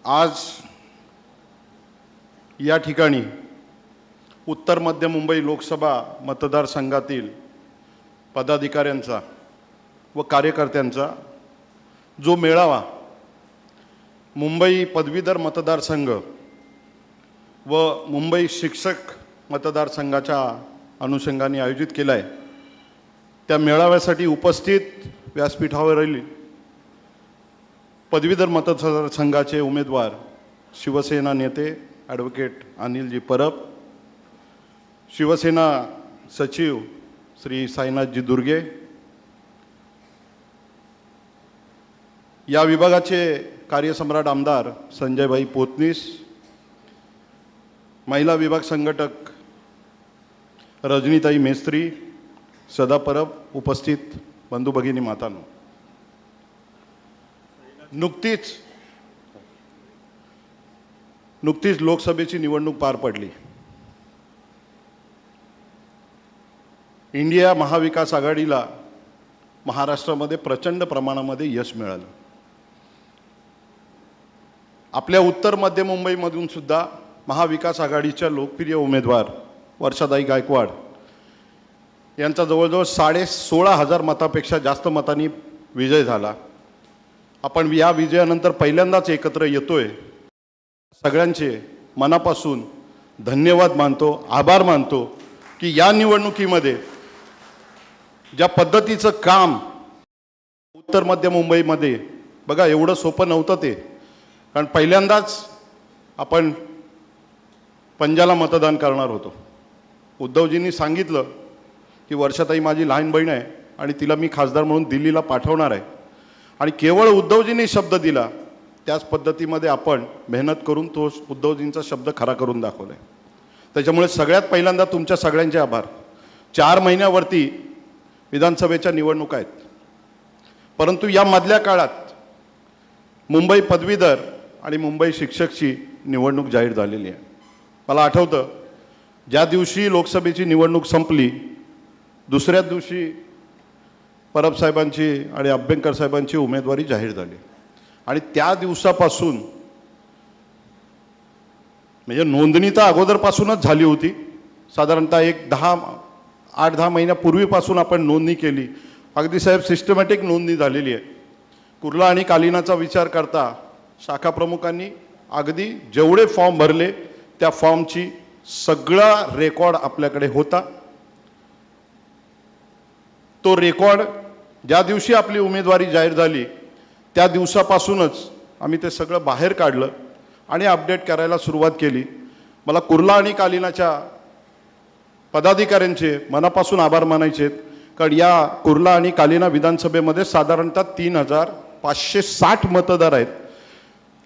आज या ठिकाणी उत्तर मध्य मुंबई लोकसभा मतदारसंघातील पदाधिकाऱ्यांचा व कार्यकर्त्यांचा जो मेळावा मुंबई पदवीधर मतदारसंघ व मुंबई शिक्षक मतदारसंघाच्या अनुषंगाने आयोजित केला आहे, त्या मेळाव्यासाठी उपस्थित व्यासपीठावरील पदवीधर मतदारसंघाचे उमेदवार शिवसेना नेते ॲडव्होकेट अनिलजी परब, शिवसेना सचिव श्री साईनाथजी दुर्गे, या विभागाचे कार्यसम्राट आमदार संजयभाई पोतनीस, महिला विभाग संघटक रजनीताई मेस्त्री, सदा परब, उपस्थित बंधू भगिनी मातांनो, नुकतीच लोकसभेची निवडणूक पार पडली. इंडिया महाविकास आघाडीला महाराष्ट्रामध्ये प्रचंड प्रमाणामध्ये यश मिळालं. आपल्या उत्तर मध्य मुंबईमधून सुद्धा महाविकास आघाडीच्या लोकप्रिय उमेदवार वर्षाताई गायकवाड यांचा जवळजवळ 16,500 मतापेक्षा जास्त मतांनी विजय झाला. आपण या विजयानंतर पहिल्यांदाच एकत्र येतोय. सगळ्यांचे मनापासून धन्यवाद मानतो, आभार मानतो की या निवडणुकीमध्ये ज्या पद्धतीचं काम उत्तर मध्य मुंबईमध्ये, बघा एवढं सोपं नव्हतं ते, कारण पहिल्यांदाच आपण पंजाला मतदान करणार होतो. उद्धवजींनी सांगितलं की वर्षाताई माझी लहान बहीण आहे आणि तिला मी खासदार म्हणून दिल्लीला पाठवणार आहे, आणि केवळ उद्धवजींनी शब्द दिला त्याच पद्धतीमध्ये आपण मेहनत करून तो उद्धवजींचा शब्द खरा करून दाखवला आहे. त्याच्यामुळे सगळ्यात पहिल्यांदा तुमच्या सगळ्यांचे आभार. 4 महिन्यावरती विधानसभेच्या निवडणुका आहेत, परंतु या मधल्या काळात मुंबई पदवीधर आणि मुंबई शिक्षकची निवडणूक जाहीर झालेली आहे. मला आठवतं ज्या दिवशी लोकसभेची निवडणूक संपली, दुसऱ्याच दिवशी परब साहेबांची आणि अभ्यंकर साहेबांची उमेदवारी जाहीर झाली, आणि त्या दिवसापासून म्हणजे नोंदणी तर अगोदरपासूनच झाली होती. साधारणतः 8-10 महिन्यापूर्वीपासून आपण नोंदणी केली. अगदी साहेब सिस्टमॅटिक नोंदणी झालेली आहे. कुर्ला आणि कालिनाचा विचार करता शाखा प्रमुखांनी अगदी जेवढे फॉर्म भरले त्या फॉर्मची सगळा रेकॉर्ड आपल्याकडे होता. तो रेकॉर्ड ज्या दिवशी आपली उमेदवारी जाहीर झाली त्या दिवसापासूनच आम्ही ते सगळं बाहेर काढलं आणि अपडेट करायला सुरुवात केली. मला कुर्ला आणि कालिनाच्या पदाधिकाऱ्यांचे मनापासून आभार मानायचे आहेत, कारण या कुर्ला आणि कालिना विधानसभेमध्ये साधारणतः 3,560 मतदार आहेत.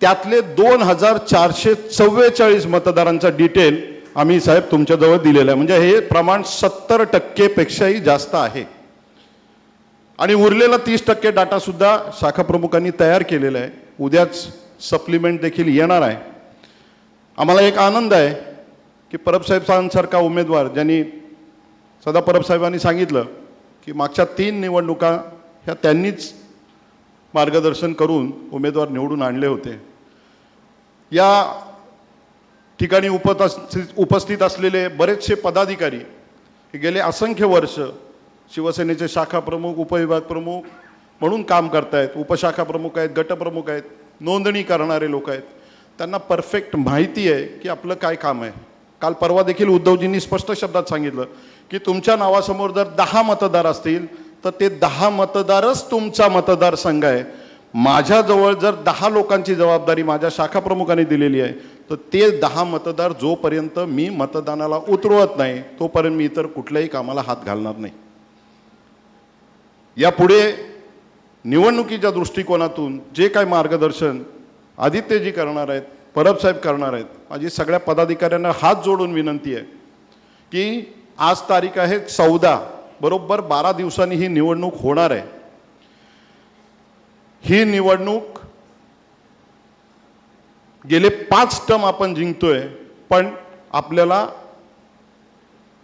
त्यातले 2,444 मतदारांचा डिटेल आम्ही साहेब तुमच्याजवळ दिलेलं आहे. म्हणजे हे प्रमाण 70% पेक्षाही जास्त आहे. आणि उरलेला 30% डाटा सुद्धा शाखा प्रमुखांनी तयार केलेला आहे. उद्याच सप्लिमेंट देखील येणार आहे. आम्हाला एक आनंद आहे की परबसाहेबांसारखा उमेदवार, ज्यांनी सदा परबसाहेबांनी सांगितलं की मागच्या 3 निवडणुका ह्या त्यांनीच मार्गदर्शन करून उमेदवार निवडून आणले होते. या ठिकाणी उपस्थित असलेले बरेचसे पदाधिकारी गेले असंख्य वर्ष शिवसेनेचे शाखा प्रमुख, उपविभाग प्रमुख म्हणून काम करतायत. उपशाखा प्रमुख आहेत, गटप्रमुख आहेत, नोंदणी करणारे लोक आहेत. त्यांना परफेक्ट माहिती आहे की आपलं काय काम आहे. काल परवा देखील उद्धवजींनी स्पष्ट शब्दात सांगितलं की तुमच्या नावासमोर जर 10 मतदार असतील तर ते 10 मतदारच तुमचा मतदारसंघ आहे. माझ्याजवळ जर 10 लोकांची जबाबदारी माझ्या शाखा प्रमुखांनी दिलेली आहे, तर ते 10 मतदार जोपर्यंत मी मतदानाला उतरवत नाही तोपर्यंत मी इतर कुठल्याही कामाला हात घालणार नाही. यापुढे निवडणुकीच्या दृष्टिकोनातून जे काही मार्गदर्शन आदित्यजी करणार आहेत, परबसाहेब करणार आहेत, माझी सगळ्या पदाधिकाऱ्यांना हात जोडून विनंती आहे की आज तारीख आहे 14, बरोबर 12 दिवसांनी ही निवडणूक होणार आहे. ही निवडणूक गेले 5 टर्म आपण जिंकतोय, पण आपल्याला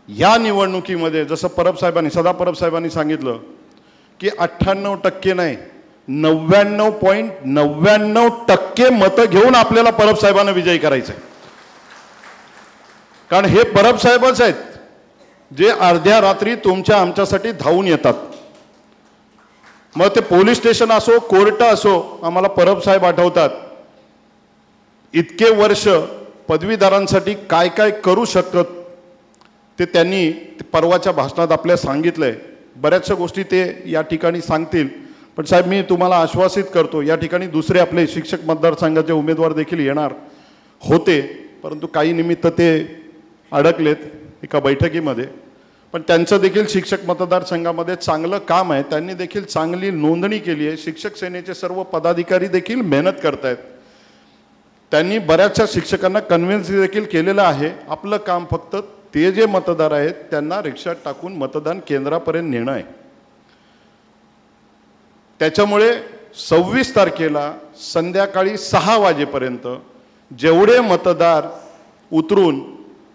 या निवडणुकीमध्ये जसं सदा परबसाहेबांनी सांगितलं की 98% नाही 99.99% मतं घेऊन आपल्याला परब साहेबांना विजयी करायचं आहे. कारण हे परब साहेबच आहेत जे अर्ध्या रात्री तुमच्या आमच्यासाठी धावून येतात. मग ते पोलीस स्टेशन असो, कोर्ट असो, आम्हाला परब साहेब आठवतात. इतके वर्ष पदवीधरांसाठी काय काय करू शकत ते त्यांनी परवाच्या भाषणात आपल्या सांगितलंय. बऱ्याचशा गोष्टी ते या ठिकाणी सांगतील. पण साहेब, मी तुम्हाला आश्वासित करतो, या ठिकाणी दुसरे आपले शिक्षक मतदारसंघाचे उमेदवार देखील येणार होते, परंतु काही निमित्त ते अडकलेत एका बैठकीमध्ये. पण त्यांचं देखील शिक्षक मतदारसंघामध्ये चांगलं काम आहे. त्यांनी देखील चांगली नोंदणी केली आहे. शिक्षक सेनेचे सर्व पदाधिकारी देखील मेहनत करत आहेत. त्यांनी बऱ्याचशा शिक्षकांना कन्व्हिन्स देखील केलेलं आहे. आपलं काम फक्त ते जे मतदार आहेत त्यांना रिक्षात टाकून मतदान केंद्रापर्यंत नेणं आहे. त्याच्यामुळे 26 तारखेला संध्याकाळी 6 वाजेपर्यंत जेवढे मतदार उतरून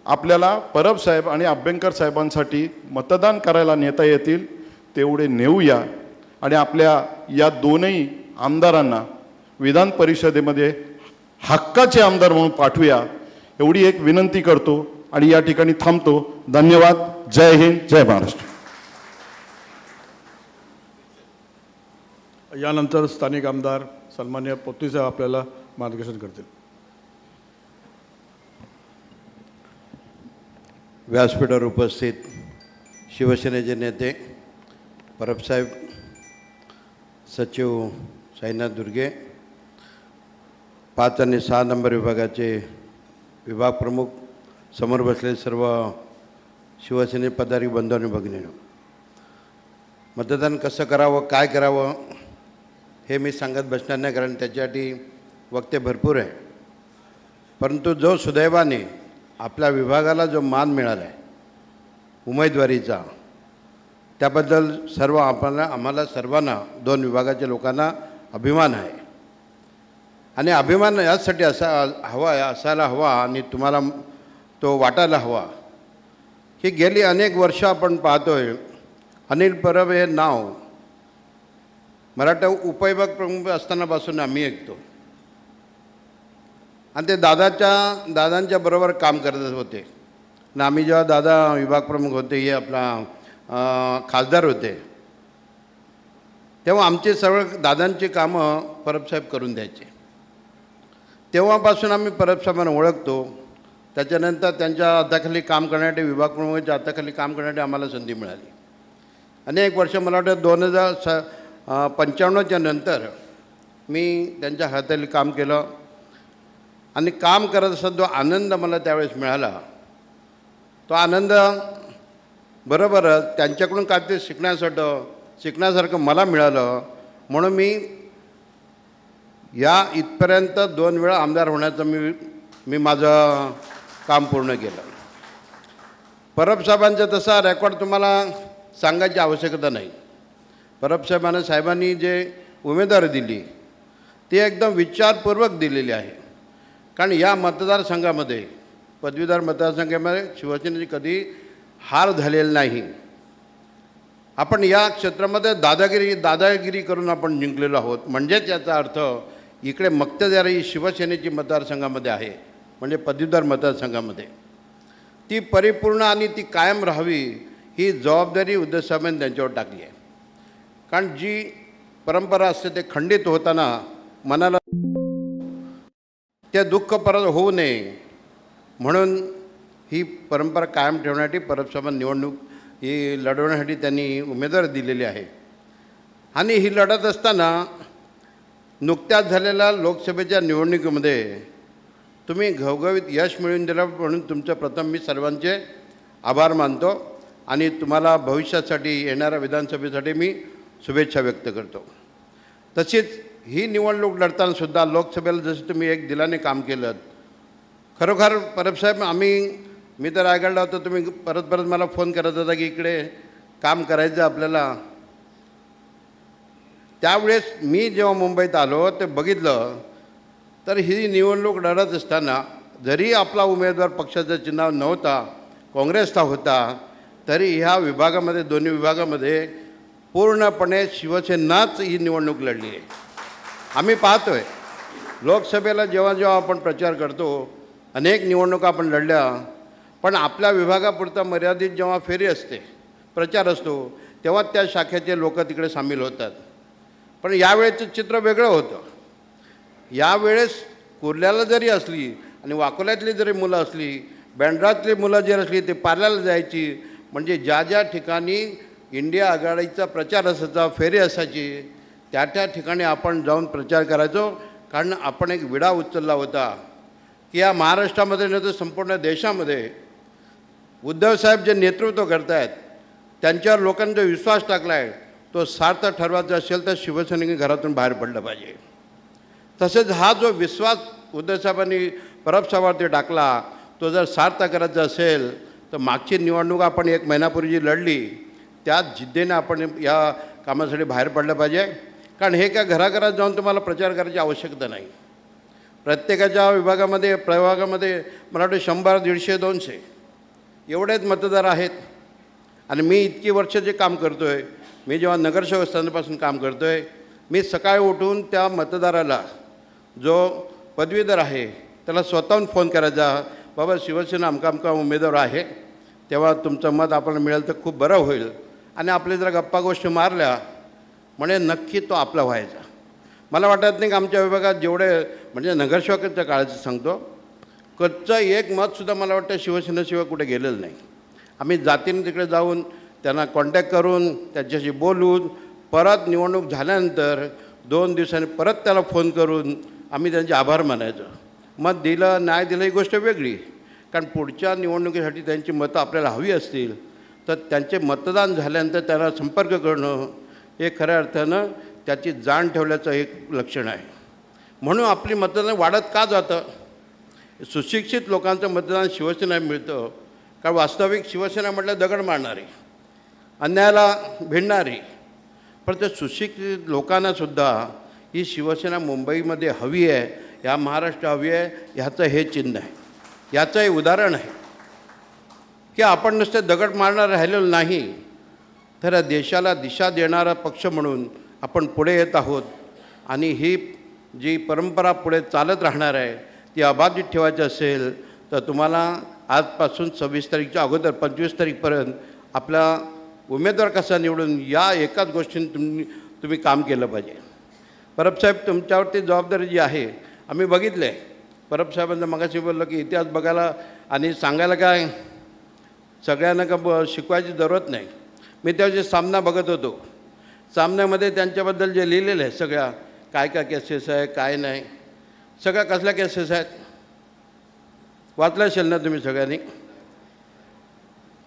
आपल्याला परब साहेब आणि अभ्यंकर साहेबांसाठी मतदान करायला नेता येतील तेवढे नेऊया आणि आपल्या या दोनही आमदारांना विधान परिषदेमध्ये हक्काचे आमदार म्हणून पाठवूया, एवढी एक विनंती करतो आणि या ठिकाणी थांबतो. धन्यवाद. जय हिंद, जय महाराष्ट्र. यानंतर स्थानिक आमदार सन्मान्य पोतनी साहेब आपल्याला मार्गदर्शन करतील. व्यासपीठावर उपस्थित शिवसेनेचे नेते परबसाहेब, सचिव साईनाथ दुर्गे, 5 आणि 6 नंबर विभागाचे विभाग प्रमुख, समोर बसलेले सर्व शिवसेने पदाधिकारी बंधू आणि भगिनींनो, मतदान कसं करावं, काय करावं हे मी सांगत बसणार नाही, कारण त्याच्यासाठी वक्ते भरपूर आहे. परंतु जो सुदैवाने आपल्या विभागाला जो मान मिळाला आहे उमेदवारीचा, त्याबद्दल आम्हाला सर्वांना 2 विभागाच्या लोकांना अभिमान आहे. आणि अभिमान यासाठी असायला हवा आणि तुम्हाला तो वाटायला हवा की गेली अनेक वर्ष आपण पाहतोय अनिल परब हे नाव मराठा उपविभाग प्रमुख असतानापासून आम्ही ऐकतो. आणि ते दादांच्या बरोबर काम करत होते. आणि आम्ही जेव्हा दादा विभाग प्रमुख होते, हे आपला खासदार होते, तेव्हा आमचे सर्व दादांची कामं परबसाहेब करून द्यायचे. तेव्हापासून आम्ही परबसाहेबांना ओळखतो. त्याच्यानंतर त्यांच्या हाताखाली काम करण्यासाठी, विभाग प्रमुखाच्या हाताखाली काम करण्यासाठी आम्हाला संधी मिळाली. अनेक वर्ष, मला वाटतं 2055च्या नंतर मी त्यांच्या हाताखाली काम केलं. आणि काम करत असताना जो आनंद मला त्यावेळेस मिळाला, तो आनंद बरोबरच त्यांच्याकडून काहीतरी शिकण्यासारखं मला मिळालं. म्हणून मी इथपर्यंत 2 वेळा आमदार होण्याचं मी माझं काम पूर्ण केलं. परबसाहेबांचा तसा रेकॉर्ड तुम्हाला सांगायची आवश्यकता नाही. साहेबांनी जे उमेदवारी दिली ती एकदम विचारपूर्वक दिलेली आहे. कारण या मतदारसंघामध्ये, पदवीधर मतदारसंघामध्ये शिवसेनेची कधी हार झालेली नाही. आपण या क्षेत्रामध्ये दादागिरी करून आपण जिंकलेलो आहोत. म्हणजेच याचा अर्थ इकडे मक्तेदारी शिवसेनेची मतदारसंघामध्ये आहे, म्हणजे पदवीधर मतदारसंघामध्ये ती परिपूर्ण आणि ती कायम राहावी ही जबाबदारी उद्धव साहेबांनी त्यांच्यावर टाकली आहे. कारण जी परंपरा असते ते खंडित होताना मनाला ते दुःख परत होऊ नये म्हणून ही परंपरा कायम ठेवण्यासाठी परबसाहेबांनी निवडणूक ही लढवण्यासाठी त्यांनी उमेदवारी दिलेली आहे. आणि ही लढत असताना नुकत्याच झालेल्या लोकसभेच्या निवडणुकीमध्ये तुम्ही घवघवीत यश मिळवून दिलं, म्हणून तुमचं प्रथम मी सर्वांचे आभार मानतो आणि तुम्हाला भविष्यासाठी, येणाऱ्या विधानसभेसाठी मी शुभेच्छा व्यक्त करतो. तशीच ही निवडणूक लढतानासुद्धा लोकसभेला जसं तुम्ही एक दिलाने काम केलं, खरोखर परबसाहेब, मी तर रायगडला होतो, तुम्ही परत मला फोन करत होता की इकडे काम करायचं आपल्याला. त्यावेळेस मी जेव्हा मुंबईत आलो ते बघितलं तर ही निवडणूक लढत असताना जरी आपला उमेदवार पक्षाचं चिन्ह नव्हता, काँग्रेसचा होता, तरी ह्या विभागामध्ये, दोन्ही विभागामध्ये पूर्णपणे शिवसेनाच ही निवडणूक लढली आहे. आम्ही पाहतोय लोकसभेला जेव्हा जेव्हा आपण प्रचार करतो, अनेक निवडणुका आपण लढल्या, पण आपल्या विभागापुरता मर्यादित जेव्हा फेरी असते, प्रचार असतो, तेव्हा त्या शाखेचे लोक तिकडे सामील होतात. पण यावेळेचं चित्र वेगळं होतं. यावेळेस कुर्ल्याला जरी असली आणि वाकोल्यातली जरी मुलं असली, बँड्रातली मुलं जरी असली, ते पार्ल्याला जायची. म्हणजे ज्या ज्या ठिकाणी इंडिया आघाडीचा प्रचार असायचा, फेरी असायची, त्या त्या ठिकाणी आपण जाऊन प्रचार करायचो. कारण आपण एक विडा उचलला होता की या महाराष्ट्रामध्ये नाही तर संपूर्ण देशामध्ये उद्धवसाहेब जे नेतृत्व करत आहेत, त्यांच्यावर लोकांनी जो विश्वास टाकला आहे, तो सार्थ ठरवायचा असेल तर शिवसैनिकांनी घरातून बाहेर पडलं पाहिजे. तसेच हा जो विश्वास उद्धवसाहेबांनी परबसाहेबांवरती टाकला, तो जर सार्थ करायचा असेल तर मागची निवडणूक आपण 1 महिन्यापूर्वी जी लढली, त्याच जिद्दीने आपण या कामासाठी बाहेर पडलं पाहिजे. कारण हे काय घराघरात जाऊन तुम्हाला प्रचार करायची आवश्यकता नाही. प्रत्येकाच्या प्रभागामध्ये मला वाटतं 100, 150, 200 एवढेच मतदार आहेत. आणि मी इतकी वर्ष जे काम करतो आहे, मी जेव्हा नगरसेवक असतानापासून काम करतो आहे, मी सकाळी उठून त्या मतदाराला, जो पदवीधर आहे, त्याला स्वतःहून फोन करायचा, बाबा शिवसेना अमका उमेदवार आहे, तेव्हा तुमचं मत आपल्याला मिळेल तर खूप बरं होईल. आणि आपले जरा गप्पा गोष्टी मारल्या म्हणजे नक्की तो आपला व्हायचा. मला वाटत नाही की आमच्या विभागात जेवढे, म्हणजे नगरसेवकाच्या काळाचं सांगतो, कच्चं एक मतसुद्धा मला वाटतं शिवसेनेशिवाय कुठे गेलेलं नाही. आम्ही जातीने तिकडे जाऊन त्यांना कॉन्टॅक्ट करून त्यांच्याशी बोलून परत निवडणूक झाल्यानंतर 2 दिवसांनी परत त्याला फोन करून आम्ही त्यांचे आभार मानायचो. मत दिलं नाही दिलं ही गोष्ट वेगळी, कारण पुढच्या निवडणुकीसाठी त्यांची मतं आपल्याला हवी असतील तर त्यांचे मतदान झाल्यानंतर त्यांना संपर्क करणं हे खऱ्या अर्थानं त्याची जाण ठेवल्याचं एक लक्षण आहे. म्हणून आपली मतदान वाढत का जातं? सुशिक्षित लोकांचं मतदान शिवसेना मिळतं, कारण वास्तविक शिवसेना म्हटलं दगड मारणारी, अन्यायाला भिडणारी. पण त्या सुशिक्षित लोकांनासुद्धा ही शिवसेना मुंबईमध्ये हवी आहे, या महाराष्ट्र हवी आहे, ह्याचं हे चिन्ह आहे. याचं हे उदाहरण आहे की आपण नुसते दगड मारणार राहिलेलो नाही, तर या देशाला दिशा देणारा पक्ष म्हणून आपण पुढे येत आहोत. आणि ही जी परंपरा पुढे चालत राहणार आहे, ती अबाधित ठेवायची असेल तर तुम्हाला आजपासून 26 तारीखच्या अगोदर 25 तारीखपर्यंत आपला उमेदवार कसा निवडून, या एकाच गोष्टीने तुम्ही काम केलं पाहिजे. परबसाहेब, तुमच्यावरती जबाबदारी जी आहे आम्ही बघितलं आहे. परबसाहेबांना मगाशी बोललं की इतिहास बघायला आणि सांगायला काय सगळ्यांना का शिकवायची जरूरत नाही. मी त्याचे सामना बघत होतो. सामन्यामध्ये त्यांच्याबद्दल जे लिहिलेलं आहे, सगळ्या काय काय केसेस आहे, काय नाही, सगळ्या कसल्या केसेस आहेत वाचलं असेल ना तुम्ही सगळ्यांनी.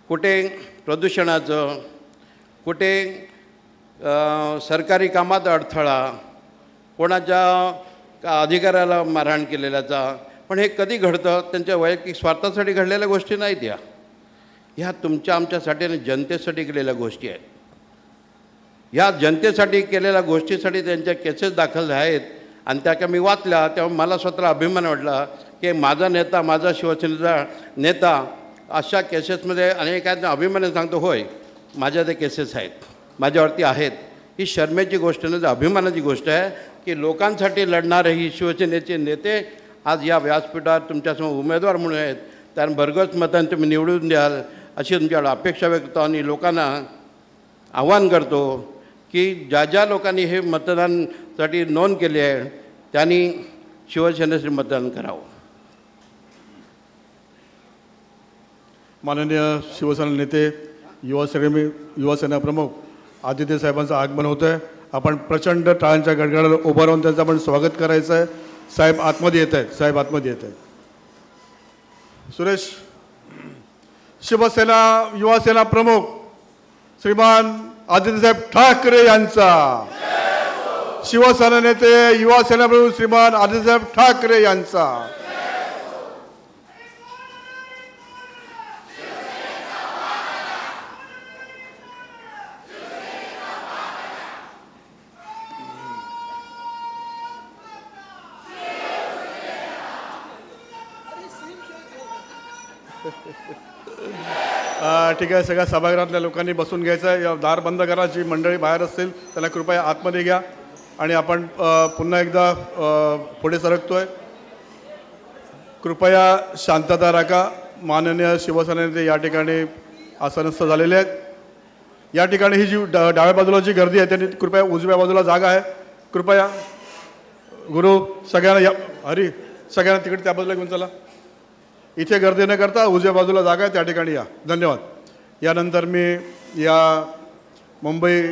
कुठे प्रदूषणाचं, कुठे सरकारी कामात अडथळा, कोणाच्या अधिकाऱ्याला मारहाण केलेल्याचा. पण हे कधी घडतं? त्यांच्या वैयक्तिक स्वार्थासाठी घडलेल्या गोष्टी नाहीत. ह्या तुमच्या आमच्यासाठी आणि जनतेसाठी केलेल्या गोष्टी आहेत. ह्या जनतेसाठी केलेल्या गोष्टीसाठी त्यांच्या केसेस दाखल झाल्या आहेत. आणि त्या का मी वाचल्या तेव्हा मला स्वतःला अभिमान वाटला की माझा नेता, माझा शिवसेनेचा नेता अशा केसेसमध्ये अनेकांना अभिमानाने सांगतो, होय माझ्या ते केसेस आहेत, माझ्यावरती आहेत. ही शर्मेची गोष्ट नाही, अभिमानाची गोष्ट आहे की लोकांसाठी लढणारे ही शिवसेनेचे नेते आज या व्यासपीठावर तुमच्यासमोर उमेदवार म्हणून आहेत. कारण भरघोस मतांनी तुम्ही निवडून द्याल अशी तुमच्याकडे अपेक्षा व्यक्त करतो. आणि लोकांना आव्हान करतो की ज्या ज्या लोकांनी हे मतदानासाठी नोंद केली आहे त्यांनी शिवसेनेसाठी मतदान करावं. माननीय शिवसेना नेते, युवासेना प्रमुख आदित्य साहेबांचं आगमन होतं आहे. आपण प्रचंड टाळ्यांच्या गडगडाला उभं राहून त्यांचं आपण स्वागत करायचं आहे. साहेब आतमध्ये येत आहेत. साहेब आतमध्ये येत आहेत. सुरेश, शिवसेना युवासेना प्रमुख श्रीमान आदित्यसाहेब ठाकरे यांचा, शिवसेना नेते युवासेना प्रमुख श्रीमान आदित्यसाहेब ठाकरे यांचा. ठीक आहे, सगळ्या सभागृहातल्या लोकांनी बसून घ्यायचं आहे. या दार बंद करा. जी मंडळी बाहेर असतील त्याला कृपया आतमध्ये घ्या. आणि आपण पुन्हा एकदा पुढे सरकतोय. कृपया शांतता राखा. माननीय शिवसेना नेते या ठिकाणी आसनस्थ झालेले आहेत. या ठिकाणी ही जी डाव्या बाजूला जी गर्दी आहे त्यांनी कृपया उजव्या बाजूला जागा आहे. कृपया गुरु सगळ्यांना या हरी सगळ्यांना तिकडे त्या बाजूला घेऊन चला. इथे गर्दी न करता उजव्या बाजूला जागा आहे त्या ठिकाणी या. धन्यवाद. यानंतर मी या मुंबई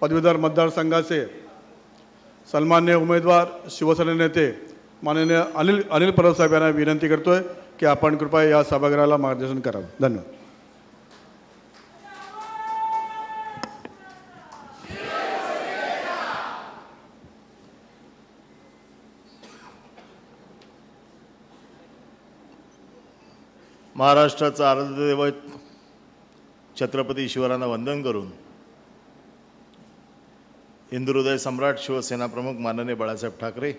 पदवीधर मतदारसंघाचे सन्माननीय उमेदवार शिवसेना नेते माननीय अनिल परब साहेब यांना विनंती करतोय की आपण कृपया या सभागृहाला मार्गदर्शन करावं. धन्यवाद. महाराष्ट्राचा आराध्यदैवत छत्रपती शिवरायांना वंदन करून हिंदुहृदय सम्राट शिवसेना प्रमुख माननीय बाळासाहेब ठाकरे,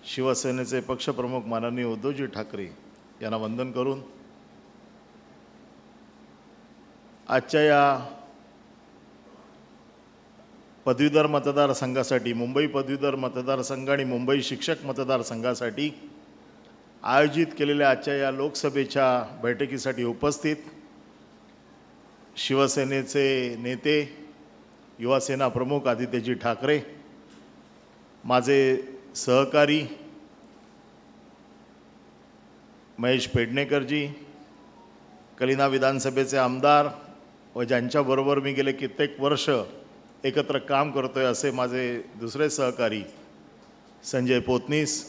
शिवसेनेचे पक्षप्रमुख माननीय उद्धवजी ठाकरे यांना वंदन करून आजच्या या पदवीधर मतदारसंघासाठी, मुंबई पदवीधर मतदारसंघ आणि मुंबई शिक्षक मतदारसंघासाठी आयोजित केलेल्या आजच्या या लोकसभेच्या बैठकीसाठी उपस्थित शिवसेनेचे नेते, युवासेना प्रमुख आदित्यजी ठाकरे, माझे सहकारी महेश पेडणेकरजी, कलिना विधानसभेचे आमदार व ज्यांच्याबरोबर मी गेले कित्येक वर्ष एकत्र काम करतोय असे माझे दुसरे सहकारी संजय पोतनीस,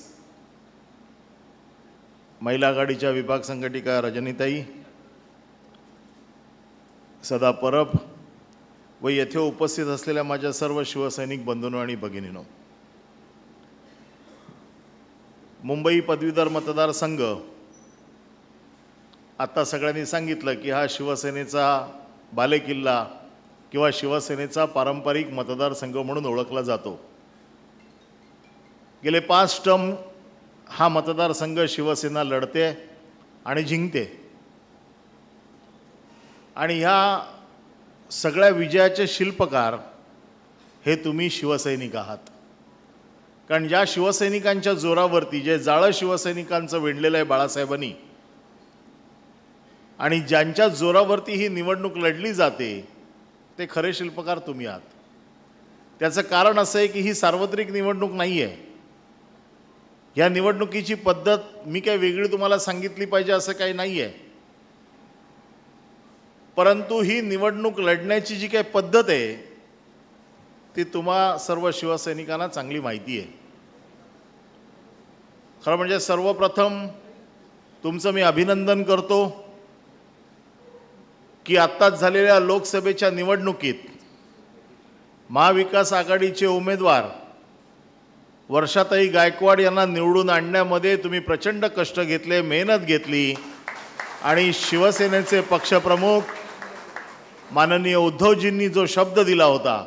महिला आघाडीच्या विभाग संघटिका रजनीताई, सदा परब व येथे उपस्थित असलेल्या माझ्या सर्व शिवसैनिक बंधूंनो आणि भगिनींनो, मुंबई पदवीधर मतदारसंघ आता सगळ्यांनी सांगितलं की हा शिवसेनेचा बालेकिल्ला किंवा शिवसेनेचा पारंपरिक मतदारसंघ म्हणून ओळखला जातो. गेले 5 टर्म हा मतदारसंघ शिवसेना लढते आणि जिंकते आणि ह्या सगळ्या विजयाचे शिल्पकार हे तुम्ही शिवसैनिक आहात. कारण ज्या शिवसैनिकांच्या जोरावरती, जे जाळं शिवसैनिकांचं विणलेलं आहे बाळासाहेबांनी, आणि ज्यांच्या जोरावरती ही निवडणूक लढली जाते, ते खरे शिल्पकार तुम्ही आहात. त्याचं कारण असं आहे की ही सार्वत्रिक निवडणूक नाही आहे. या निवडणुकीची पद्धत मी काही वेगळी तुम्हाला सांगितली पाहिजे असं काही नाही आहे, परंतु ही निवडणूक लढण्याची जी काही पद्धत आहे ती तुम्हा सर्व शिवसैनिकांना चांगली माहिती आहे. खरं म्हणजे सर्वप्रथम तुमचं मी अभिनंदन करतो की आत्ताच झालेल्या लोकसभेच्या निवडणुकीत महाविकास आघाडीचे उमेदवार वर्षाताई गायकवाड यांना निवडून आणण्यामध्ये तुम्ही प्रचंड कष्ट घेतले, मेहनत घेतली आणि शिवसेनेचे पक्षप्रमुख माननीय उद्धवजींनी जो शब्द दिला होता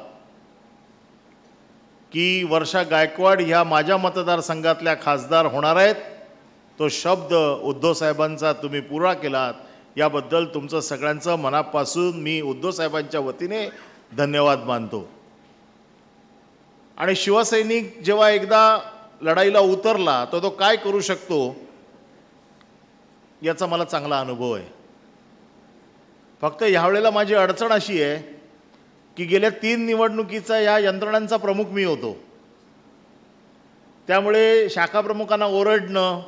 की वर्षा गायकवाड ह्या माझ्या मतदारसंघातल्या खासदार होणार आहेत, तो शब्द उद्धव साहेबांचा तुम्ही पुरा केलात. याबद्दल तुमचं सगळ्यांचं मनापासून मी उद्धव साहेबांच्या वतीने धन्यवाद मानतो. आणि शिवसैनिक जेव्हा एकदा लढाईला उतरला तर तो काय करू शकतो याचा मला चांगला अनुभव आहे. फक्त ह्यावेळेला माझी अडचण अशी आहे की गेल्या 3 निवडणुकीचा या यंत्रणांचा प्रमुख मी होतो. त्यामुळे शाखा प्रमुखांना ओरडणं,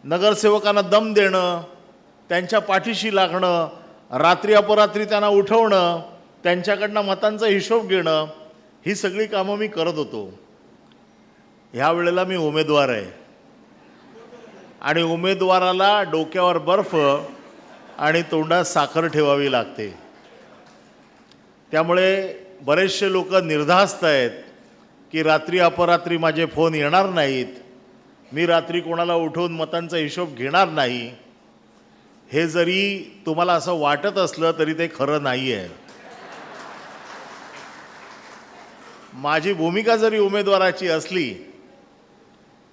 नगरसेवकांना दम देणं, त्यांच्या पाठीशी लागणं, रात्री अपरात्री त्यांना उठवणं, त्यांच्याकडनं मतांचा हिशोब घेणं, ही सगळी कामं मी करत होतो. ह्या वेळेला मी उमेदवार आहे आणि उमेदवाराला डोक्यावर बर्फ आणि तोंडात साखर ठेवावी लागते. त्यामुळे बरेचसे लोक निर्धास्त आहेत की रात्री अपरात्री माझे फोन येणार नाहीत, मी रात्री कोणाला उठवून मतांचा हिशोब घेणार नाही. हे जरी तुम्हाला असं वाटत असलं तरी ते खरं नाही आहे. माझी भूमिका जरी उमेदवाराची असली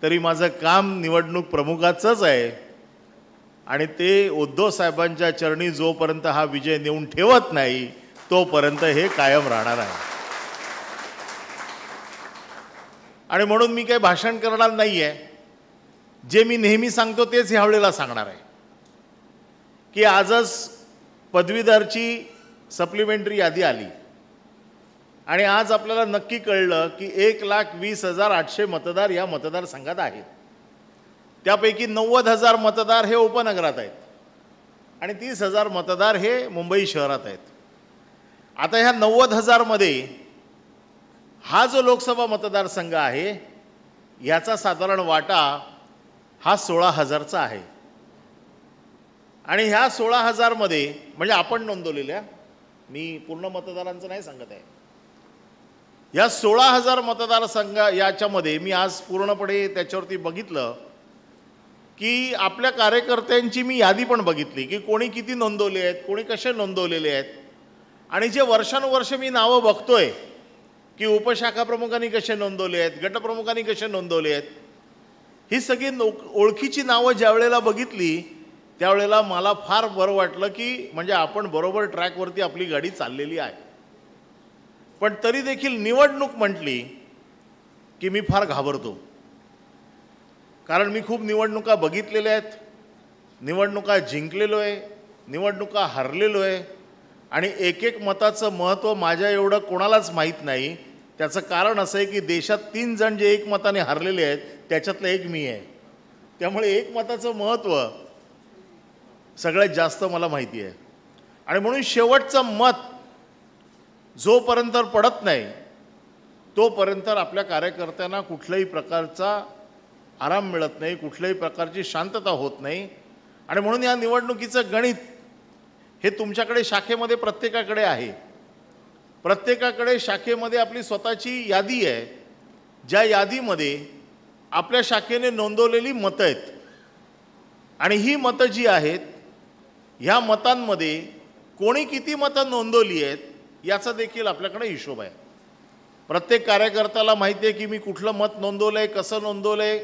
तरी माझं काम निवडणूक प्रमुखाचंच आहे आणि ते उद्धव साहेबांच्या चरणी जोपर्यंत हा विजय नेऊन ठेवत नाही तोपर्यंत हे कायम राहणार आहे. आणि म्हणून मी काही भाषण करणार नाही आहे. जे मी नेहमी सांगतो तेच ह्यावेळेला सांगणार आहे की आजच पदवीधरची सप्लिमेंटरी यादी आली आणि आज आपल्याला नक्की कळलं की 1,20,800 मतदार या मतदारसंघात आहेत. त्यापैकी 90,000 मतदार हे उपनगरात आहेत आणि 30,000 मतदार हे मुंबई शहरात आहेत. आता ह्या 90,000 मध्ये हा जो लोकसभा मतदारसंघ आहे याचा साधारण वाटा हा 16,000चा आहे. आणि ह्या 16,000 मध्ये म्हणजे आपण नोंदवलेल्या, मी पूर्ण मतदारांचं नाही सांगत आहे, या 16,000 मतदारसंघ याच्यामध्ये मी आज पूर्णपणे त्याच्यावरती बघितलं की आपल्या कार्यकर्त्यांची मी यादी पण बघितली की कोणी किती नोंदवले आहेत, कोणी कसे नोंदवलेले आहेत. आणि जे वर्षानुवर्ष मी नावं बघतोय की उपशाखा प्रमुखांनी कसे नोंदवले आहेत, गटप्रमुखांनी कसे नोंदवले आहेत, ही सगळी ओळखीची नावं ज्या वेळेला बघितली त्यावेळेला मला फार बरं वाटलं की म्हणजे आपण बरोबर ट्रॅकवरती आपली गाडी चाललेली आहे. पण तरी देखील निवडणूक म्हटली की मी फार घाबरतो. कारण मी खूप निवडणुका बघितलेल्या आहेत, निवडणुका जिंकलेलो आहे, निवडणुका हरलेलो आहे आणि एक एक मताचं महत्त्व माझ्या एवढं कोणालाच माहीत नाही. त्याचं कारण असं आहे की देशात 3 जण जे एक मताने हरलेले आहेत त्याच्यातलं एक मी आहे. त्यामुळे एक मताचं महत्त्व सगळ्यात जास्त मला माहिती आहे. आणि म्हणून शेवटचं मत जोपर्यंत पडत नाही तोपर्यंत आपल्या कार्यकर्त्यांना कुठल्याही प्रकारचा आराम मिळत नाही, कुठल्याही प्रकारची शांतता होत नाही. आणि म्हणून या निवडणुकीचं गणित हे तुमच्याकडे शाखेमध्ये प्रत्येकाकडे आहे. प्रत्येकाकडे शाखेमध्ये आपली स्वतःची यादी आहे, ज्या यादीमध्ये आपल्या शाखेने नोंदवलेली मतं आहेत. आणि ही मतं जी आहेत ह्या मतांमध्ये कोणी किती मतं नोंदवली आहेत याचा देखील आपल्याकडे हिशोब आहे. प्रत्येक कार्यकर्त्याला माहिती आहे की मी कुठलं मत नोंदवलं आहे, कसं नोंदवलं आहे.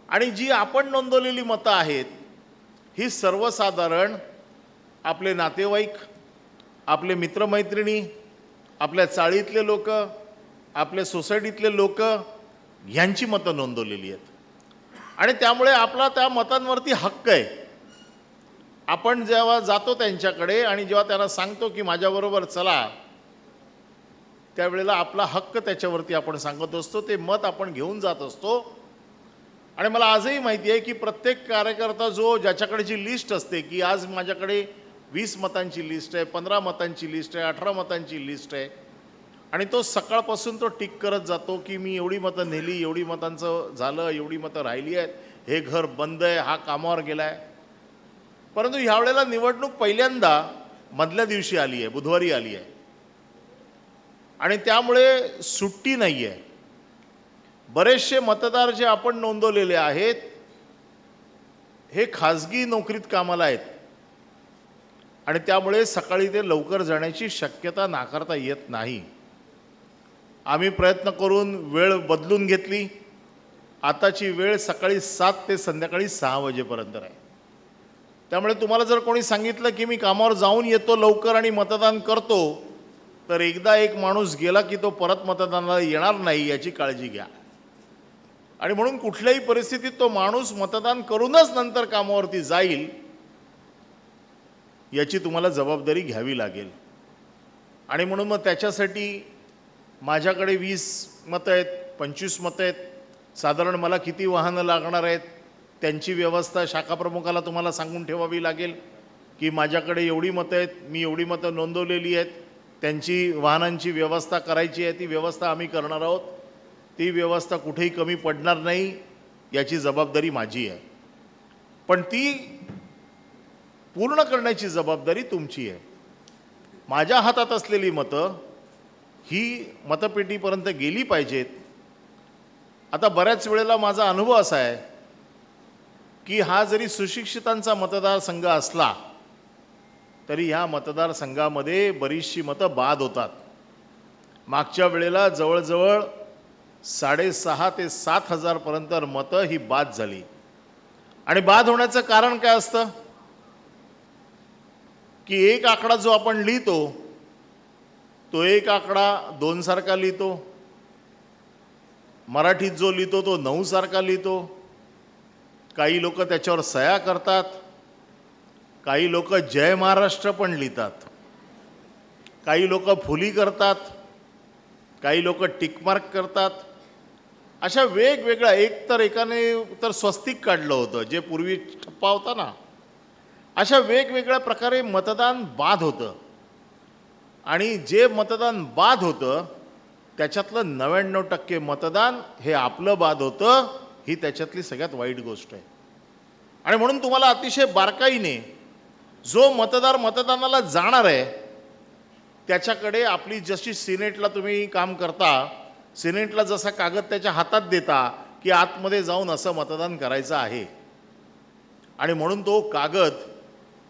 आणि जी आपण नोंदवलेली मतं आहेत ही सर्वसाधारण आपले नातेवाईक, आपले मित्रमैत्रिणी, आपल्या चाळीतले लोक, आपल्या सोसायटीतले लोक ह्यांची मतं नोंदवलेली आहेत. आणि त्यामुळे आपला त्या मतांवरती हक्क आहे. आपण जेव्हा जातो त्यांच्याकडे आणि जेव्हा त्यांना सांगतो की माझ्याबरोबर चला, त्यावेळेला आपला हक्क त्याच्यावरती आपण सांगत असतो, ते मत आपण घेऊन जात असतो. आणि मला आजही माहिती आहे की प्रत्येक कार्यकर्ता जो ज्याच्याकडे जी लिस्ट असते की आज माझ्याकडे 20 मतांची लिस्ट आहे, 15 मतांची लिस्ट आहे, 18 मतांची लिस्ट आहे, आणि तो सकाळपासून तो टिक करत जातो की मी एवढी मतं नेली, एवढी मतांचं झालं, एवढी मतं राहिली आहेत, हे घर बंद आहे, हा कामावर गेला आहे. परंतु ह्यावेळेला निवडणूक पहिल्यांदा मधल्या दिवशी आली आहे, बुधवारी आली आहे. आणि त्यामुळे सुट्टी नाही आहे. बरेचसे मतदार जे आपण नोंदवलेले आहेत हे खाजगी नोकरीत कामाला आहेत आणि त्यामुळे सकाळी ते लवकर जाण्याची शक्यता नाकारता येत नाही. आम्ही प्रयत्न करून वेळ बदलून घेतली. आताची वेळ सकाळी 7 ते संध्याकाळी 6 वाजेपर्यंत आहे. त्यामुळे तुम्हाला जर कोणी सांगितलं की मी कामावर जाऊन येतो लवकर आणि मतदान करतो, तर एकदा एक माणूस गेला की तो परत मतदानाला येणार नाही याची काळजी घ्या. आणि म्हणून कुठल्याही परिस्थितीत तो माणूस मतदान करूनच नंतर कामावरती जाईल याची तुम्हाला जबाबदारी घ्यावी लागेल. आणि म्हणून मग त्याच्यासाठी माझ्याकडे 20 मतं आहेत, 25 मतं आहेत, साधारण मला किती वाहनं लागणार आहेत त्यांची व्यवस्था शाखा प्रमुखाला तुम्हाला सांगून ठेवावी लागेल की माझ्याकडे एवढी मतं आहेत, मी एवढी मतं नोंदवलेली आहेत, त्यांची वाहनांची व्यवस्था करायची आहे, ती व्यवस्था आम्ही करणार आहोत. ती व्यवस्था कुठेही कमी पडणार नाही याची जबाबदारी माझी आहे. पण ती पूर्ण करण्याची जबाबदारी तुमची आहे. माझ्या हातात असलेली मतं ही मतपेटीपर्यंत गेली पाहिजेत. आता बऱ्याच वेळेला माझा अनुभव असा आहे की हा जरी सुशिक्षितांचा मतदारसंघ असला तरी ह्या मतदारसंघामध्ये बरीचशी मतं बाद होतात. मागच्या वेळेला जवळजवळ 6,500 ते 7,000 पर्यंत मतं ही बाद झाली. आणि बाद होण्याचं कारण काय असतं की एक आकडा जो आपण लिहितो तो एक आकडा 2 सारखा लिहितो, मराठीत जो लिहितो तो 9 सारखा लिहितो, काही लोक त्याच्यावर सह्या करतात, काही लोक जय महाराष्ट्र पण लिहितात, काही लोक फुली करतात, काही लोक टिकमार्क करतात. अशा वेगवेगळ्या, एक तर एकाने तर स्वस्तिक काढलं होतं जे पूर्वी ठप्पा होता ना. अशा वेगवेगळ्या प्रकारे मतदान बाद होतं आणि जे मतदान बाद होतं त्याच्यातलं 99% मतदान हे आपलं बाद होतं. ही त्याच्यातली सगळ्यात वाईट गोष्ट आहे. आणि म्हणून तुम्हाला अतिशय बारकाईने जो मतदार मतदानाला जाणार आहे त्याच्याकडे आपली जशी सिनेटला तुम्ही काम करता, सिनेटला जसा कागद त्याच्या हातात देता की आतमध्ये जाऊन असं मतदान करायचं आहे, आणि म्हणून तो कागद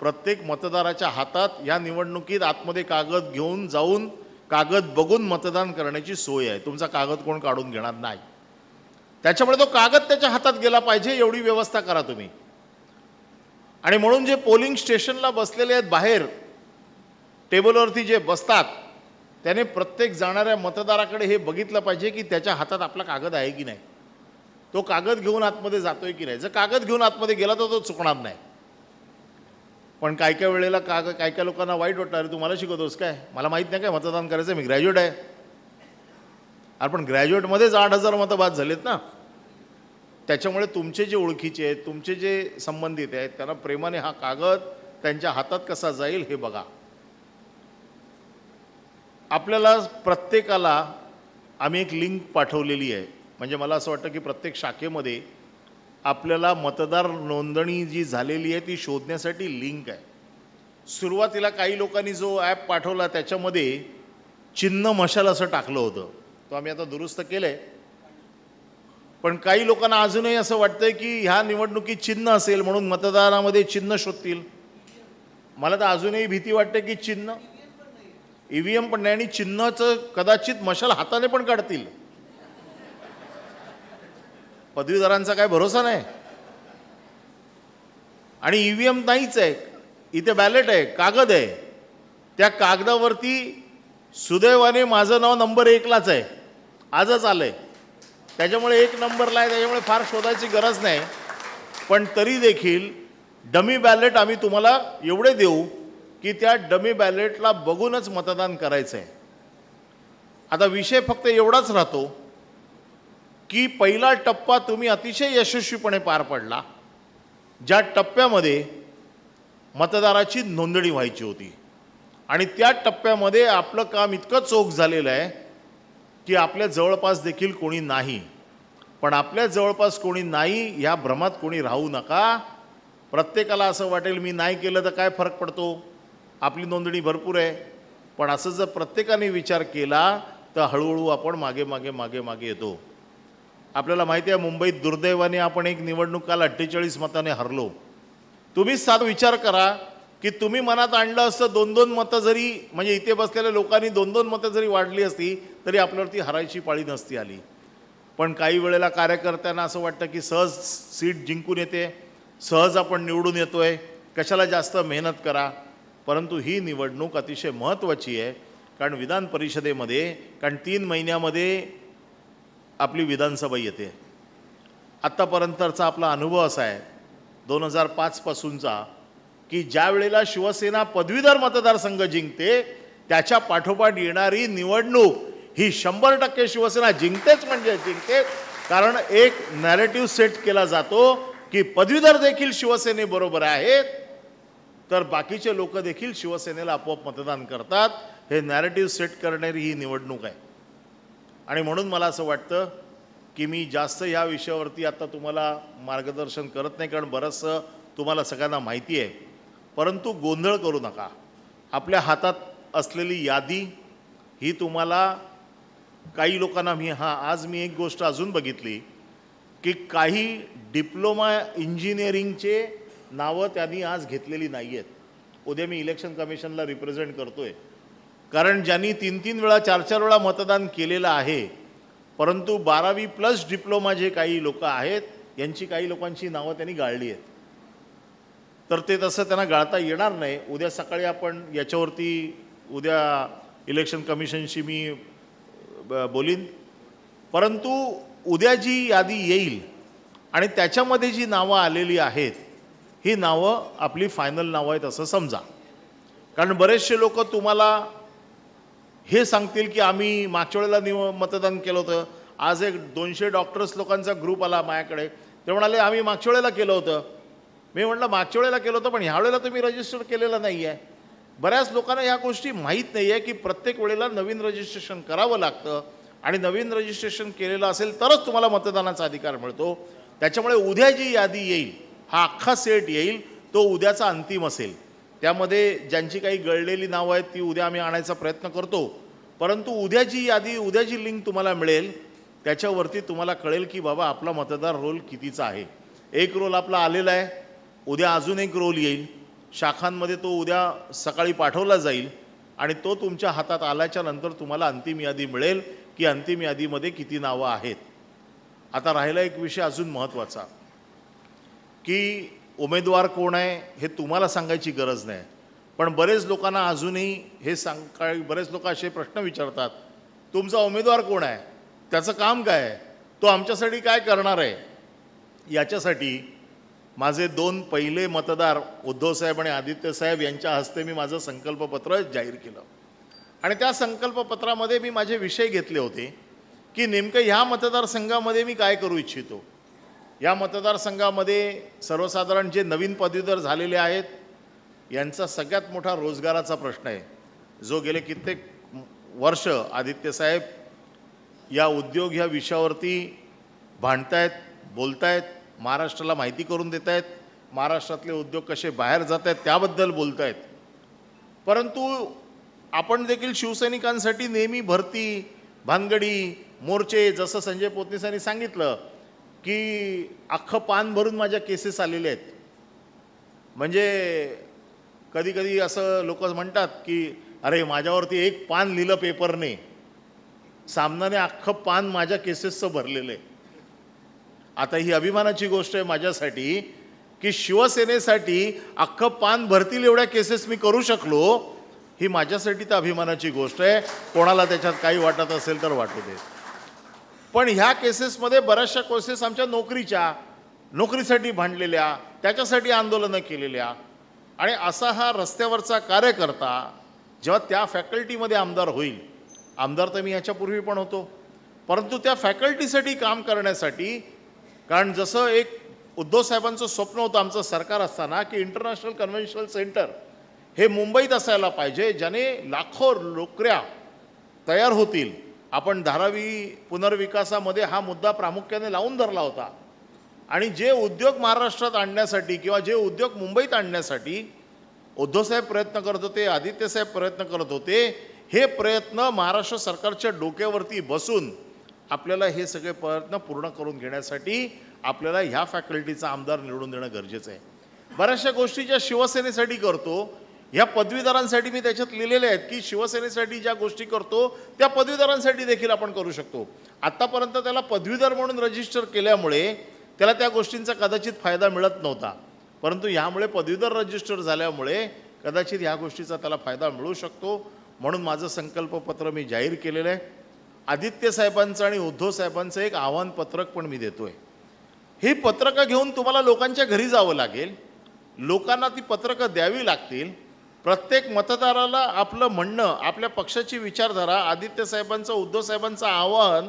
प्रत्येक मतदाराच्या हातात या निवडणुकीत आतमध्ये कागद घेऊन जाऊन कागद बघून मतदान करण्याची सोय आहे. तुमचा कागद कोण काढून घेणार नाही. त्याच्यामुळे तो कागद त्याच्या हातात गेला पाहिजे एवढी व्यवस्था करा तुम्ही. आणि म्हणून जे पोलिंग स्टेशनला बसलेले आहेत बाहेर टेबलवरती जे बसतात त्याने प्रत्येक जाणाऱ्या मतदाराकडे हे बघितलं पाहिजे की त्याच्या हातात आपला कागद आहे की नाही, तो कागद घेऊन आतमध्ये जातोय की नाही. जर कागद घेऊन आतमध्ये गेला तर तो चुकणार नाही. पण काय काय वेळेला काय काय लोकांना वाईट वाटतं, अरे तू मला शिकवतोस काय, मला माहीत नाही काय मतदान करायचं, मी ग्रॅज्युएट आहे. अरे पण ग्रॅज्युएटमध्येच 8,000 मतं बाद झालेत ना. त्याच्यामुळे तुमचे जे ओळखीचे आहेत, तुमचे जे संबंधित आहेत, त्यांना प्रेमाने हा कागद त्यांच्या हातात कसा जाईल हे बघा. आपल्याला प्रत्येकाला आम्ही एक लिंक पाठवलेली आहे. म्हणजे मला असं वाटतं की प्रत्येक शाखेमध्ये आपल्याला मतदार नोंदणी जी झालेली आहे ती शोधण्यासाठी लिंक आहे. सुरुवातीला काही लोकांनी जो ॲप पाठवला त्याच्यामध्ये चिन्ह मशाल असं टाकलं होतं, तो आम्ही आता दुरुस्त केलं आहे. पण काही लोकांना अजूनही असं वाटतंय की ह्या निवडणुकीत चिन्ह असेल म्हणून मतदानामध्ये चिन्ह शोधतील. मला तर अजूनही भीती वाटते की चिन्ह, EVM पण नाही आणि चिन्हाचं कदाचित मशाल हाताने पण काढतील. पदवीधरांचा काय भरोसा नाही. आणि EVM नाहीच आहे, इथे बॅलेट आहे, कागद आहे. त्या कागदावरती सुदैवाने माझं नाव नंबर 1लाच आहे, आजच आलंय. त्याच्यामुळे 1 नंबरला आहे, त्याच्यामुळे फार शोधायची गरज नाही. पण तरी देखील डमी बॅलेट आम्ही तुम्हाला एवढे देऊ की त्या डमी बॅलेटला बघूनच मतदान करायचं आहे. आता विषय फक्त एवढाच राहतो की पहिला टप्पा तुम्ही अतिशय यशस्वीपणे पार पडला, ज्या टप्प्यामध्ये मतदाराची नोंदणी व्हायची होती. आणि त्या टप्प्यामध्ये आपलं काम इतकं चोख झालेलं आहे की आपल्या जवळपास देखील कोणी नाही. पण आपल्या जवळपास कोणी नाही ह्या भ्रमात कोणी राहू नका. प्रत्येकाला असं वाटेल मी नाही केलं तर काय फरक पडतो, आपली नोंदणी भरपूर आहे. पण असं जर प्रत्येकाने विचार केला तर हळूहळू आपण मागे मागे मागे मागे येतो. आपल्याला माहिती आहे मुंबईत दुर्दैवाने आपण एक निवडणूक काल 48 मताने हरलो. तुम्हीच साधा विचार करा की तुम्ही मनात आणलं असतं 2-2 मतं जरी, म्हणजे इथे बसलेल्या लोकांनी 2-2 मतं जरी वाढली असती तरी आपल्यावरती हरायची पाळी नसती आली. पण काही वेळेला कार्यकर्त्यांना असं वाटतं की सहज सीट जिंकून येते, सहज आपण निवडून येतोय, कशाला जास्त मेहनत करा. परंतु ही निवडणूक अतिशय महत्त्वाची आहे. कारण विधान परिषदेमध्ये 3 महिन्यामध्ये आपली विधानसभा येते. आत्तापर्यंतचा आपला अनुभव असा आहे 2005 पासूनचा की ज्या वेळेला शिवसेना पदवीधर मतदारसंघ जिंकते त्याच्या पाठोपाठ येणारी निवडणूक ही 100% शिवसेना जिंकतेच म्हणजे जिंकते. कारण एक नॅरेटिव्ह सेट केला जातो की पदवीधर देखील शिवसेनेबरोबर आहेत तर बाकीचे लोक देखील शिवसेनेला आपोआप मतदान करतात. हे नॅरेटिव्ह सेट करणारी ही निवडणूक आहे. आणि म्हणून मला असं वाटतं की मी जास्त ह्या विषयावरती आता तुम्हाला मार्गदर्शन करत नाही, कारण बरंचसं तुम्हाला सगळ्यांना माहिती आहे. परंतु गोंधळ करू नका. आपल्या हातात असलेली यादी ही तुम्हाला काही लोकांना आज मी एक गोष्ट अजून बघितली की काही डिप्लोमा इंजिनिअरिंगचे नावं त्यांनी आज घेतलेली नाही आहेत. उद्या मी इलेक्शन कमिशनला रिप्रेझेंट करतोय, कारण ज्यांनी 3-3 वेळा 4-4 वेळा मतदान केलेलं आहे परंतु 12वी प्लस डिप्लोमा जे काही लोक आहेत यांची काही लोकांची नावं त्यांनी गाळली आहेत. तर ते तसं त्यांना गाळता येणार नाही. उद्या सकाळी आपण याच्यावरती उद्या इलेक्शन कमिशनशी मी बोलीन. परंतु उद्या जी यादी येईल आणि त्याच्यामध्ये जी नावं आलेली आहेत ही नावं आपली फायनल नावं आहेत असं समजा. कारण बरेचसे लोक तुम्हाला हे सांगतील की आम्ही मागच्या वेळेला मतदान केलं होतं. आज एक 200 डॉक्टर्स लोकांचा ग्रुप आला माझ्याकडे. ते म्हणाले आम्ही मागच्या वेळेला केलं होतं. मी म्हटलं मागच्या वेळेला केलं होतं पण ह्या वेळेला तुम्ही रजिस्टर केलेलं नाही आहे. बऱ्याच लोकांना ह्या गोष्टी माहीत नाही आहे की प्रत्येक वेळेला नवीन रजिस्ट्रेशन करावं लागतं आणि नवीन रजिस्ट्रेशन केलेलं असेल तरच तुम्हाला मतदानाचा अधिकार मिळतो. त्याच्यामुळे उद्या जी यादी येईल हा अख्खा सेट येईल तो उद्याचा अंतिम असेल. त्यामध्ये ज्यांची काही गळलेली नावं आहेत ती उद्या आम्ही आणायचा प्रयत्न करतो. परंतु उद्या जी यादी उद्या जी लिंक तुम्हाला मिळेल त्याच्यावरती तुम्हाला कळेल की बाबा आपला मतदार रोल कितीचा आहे. एक रोल आपला आलेला आहे. उद्या अजून एक रोल येईल. शाखांमध्ये तो उद्या सकाळी पाठवला जाईल आणि तो तुमच्या हातात आल्याच्या नंतर तुम्हाला अंतिम यादी मिळेल की अंतिम यादीमध्ये किती नावं आहेत. आता राहिला एक विषय अजून महत्त्वाचा की उमेदवार कोण आहे हे तुम्हाला सांगायची गरज नाही. पण बरेच लोकांना अजूनही हे बरेच लोक असे प्रश्न विचारतात तुमचा उमेदवार कोण आहे, त्याचं काम काय आहे, तो आमच्यासाठी काय करणार आहे. याच्यासाठी माझे 2 पहिले मतदार उद्धवसाहेब आणि आदित्यसाहेब यांच्या हस्ते मी माझं संकल्पपत्र जाहीर केलं आणि त्या संकल्पपत्रामध्ये मी माझे विषय घेतले होते की नेमकं ह्या मतदारसंघामध्ये मी काय करू इच्छितो. या मतदारसंघामध्ये सर्वसाधारण जे नवीन पदवीधर झालेले आहेत यांचा सगळ्यात मोठा रोजगाराचा प्रश्न आहे. जो गेले कित्येक वर्ष आदित्यसाहेब या उद्योग ह्या विषयावरती भांडतायत, बोलतायत, महाराष्ट्राला माहिती करून देत आहेत, महाराष्ट्रातले उद्योग कसे बाहेर जात आहेत त्याबद्दल बोलत आहेत. परंतु आपण देखील शिवसैनिकांसाठी नेहमी भरती, भानगडी, मोर्चे, जसं संजय पोतनीसांनी सांगितलं की अख्खं पान भरून माझ्या केसेस आलेले आहेत. म्हणजे कधी कधी असं लोक म्हणतात की अरे माझ्यावरती एक पान लिहिलं पेपरने, सामनाने अख्खं पान माझ्या केसेसचं भरलेलं आहे. आता ही अभिमानाची गोष्ट आहे माझ्यासाठी की शिवसेनेसाठी अख्खं पान भरतील एवढ्या केसेस मी करू शकलो. ही माझ्यासाठी तर अभिमानाची गोष्ट आहे. कोणाला त्याच्यात काही वाटत असेल तर वाटू दे. पण ह्या केसेसमध्ये बऱ्याचशा केसेस आमच्या नोकरीसाठी भांडलेल्या, त्याच्यासाठी आंदोलनं केलेल्या. आणि असा हा रस्त्यावरचा कार्यकर्ता जेव्हा त्या फॅकल्टीमध्ये आमदार होईल, आमदार तर मी याच्यापूर्वी पण होतो, परंतु त्या फॅकल्टीसाठी काम करण्यासाठी, कारण जसं एक उद्धवसाहेबांचं स्वप्न होतं आमचं सरकार असताना की इंटरनॅशनल कन्व्हेन्शनल सेंटर हे मुंबईत असायला पाहिजे ज्याने लाखो नोकऱ्या तयार होतील. आपण धारावी पुनर्विकासामध्ये हा मुद्दा प्रामुख्याने लावून धरला होता. आणि जे उद्योग महाराष्ट्रात आणण्यासाठी किंवा जे उद्योग मुंबईत आणण्यासाठी उद्धवसाहेब प्रयत्न करत होते, आदित्यसाहेब प्रयत्न करत होते, हे प्रयत्न महाराष्ट्र सरकारच्या डोक्यावरती बसून आपल्याला हे सगळे प्रयत्न पूर्ण करून घेण्यासाठी आपल्याला ह्या फॅकल्टीचा आमदार निवडून देणं गरजेचं आहे. बऱ्याचशा गोष्टी ज्या शिवसेनेसाठी करतो ह्या पदवीधरांसाठी मी त्याच्यात लिहिलेले आहेत की शिवसेनेसाठी ज्या गोष्टी करतो त्या पदवीधरांसाठी देखील आपण करू शकतो. आत्तापर्यंत त्याला पदवीधर म्हणून रजिस्टर केल्यामुळे त्याला त्या गोष्टींचा कदाचित फायदा मिळत नव्हता, परंतु ह्यामुळे पदवीधर रजिस्टर झाल्यामुळे कदाचित ह्या गोष्टीचा त्याला फायदा मिळू शकतो. म्हणून माझं संकल्पपत्र मी जाहीर केलेलं आहे. आदित्य साहेबांचं आणि उद्धव साहेबांचं एक आव्हानपत्रक पण मी देतोय. ही पत्रकं घेऊन तुम्हाला लोकांच्या घरी जावं लागेल, लोकांना ती पत्रकं द्यावी लागतील. प्रत्येक मतदाराला आपलं म्हणणं, आपल्या पक्षाची विचारधारा, आदित्य साहेबांचं, उद्धव साहेबांचं आव्हान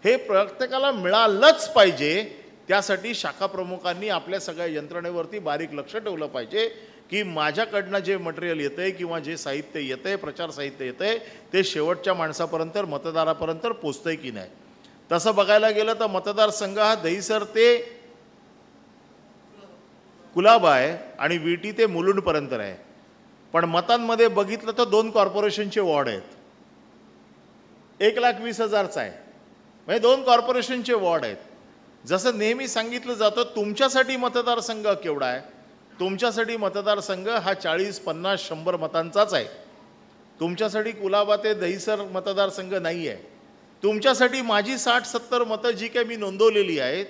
हे प्रत्येकाला मिळालंच पाहिजे. त्यासाठी शाखा प्रमुखांनी आपल्या सगळ्या यंत्रणेवरती बारीक लक्ष ठेवलं पाहिजे की माझ्याकडनं जे मटेरियल येतं आहे किंवा जे साहित्य येतं आहे, प्रचार साहित्य येतं आहे, ते शेवटच्या माणसापर्यंत, मतदारापर्यंत पोचतं आहे की नाही. तसं बघायला गेलं तर मतदारसंघ हा दहिसर ते कुलाबा आहे आणि विटी ते मुलुंडपर्यंत आहे. पण मतांमध्ये बघितलं तर 2 कॉर्पोरेशनचे वॉर्ड आहेत. 1,20,000चा आहे, म्हणजे 2 कॉर्पोरेशनचे वॉर्ड आहेत. जसं नेहमी सांगितलं जातं तुमच्यासाठी मतदारसंघ केवढा आहे, तुमच्यासाठी मतदारसंघ हा 40, 50, 100 मतांचाच आहे. तुमच्यासाठी कुलाबा ते दहिसर मतदारसंघ नाही आहे. तुमच्यासाठी माझी 60-70 मतं जी काही मी नोंदवलेली आहेत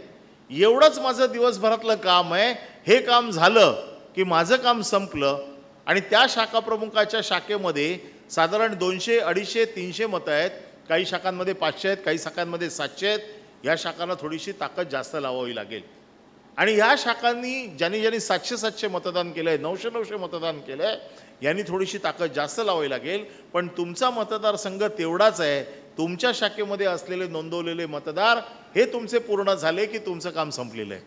एवढंच माझं दिवसभरातलं काम आहे. हे काम झालं की माझं काम संपलं आणि त्या शाखा प्रमुखाच्या शाखेमध्ये साधारण 200, 250, 300 मतं आहेत. काही शाखांमध्ये 500 आहेत, काही शाखांमध्ये 700 आहेत. या शाखांना थोडीशी ताकद जास्त लावावी लागेल. आणि ह्या शाखांनी ज्यांनी 700 मतदान केलं आहे, 900 मतदान केलं आहे, यांनी थोडीशी ताकद जास्त लावावी लागेल. पण तुमचा मतदारसंघ तेवढाच आहे. तुमच्या शाखेमध्ये असलेले नोंदवलेले मतदार हे तुमचे पूर्ण झाले की तुमचं काम संपलेलं आहे.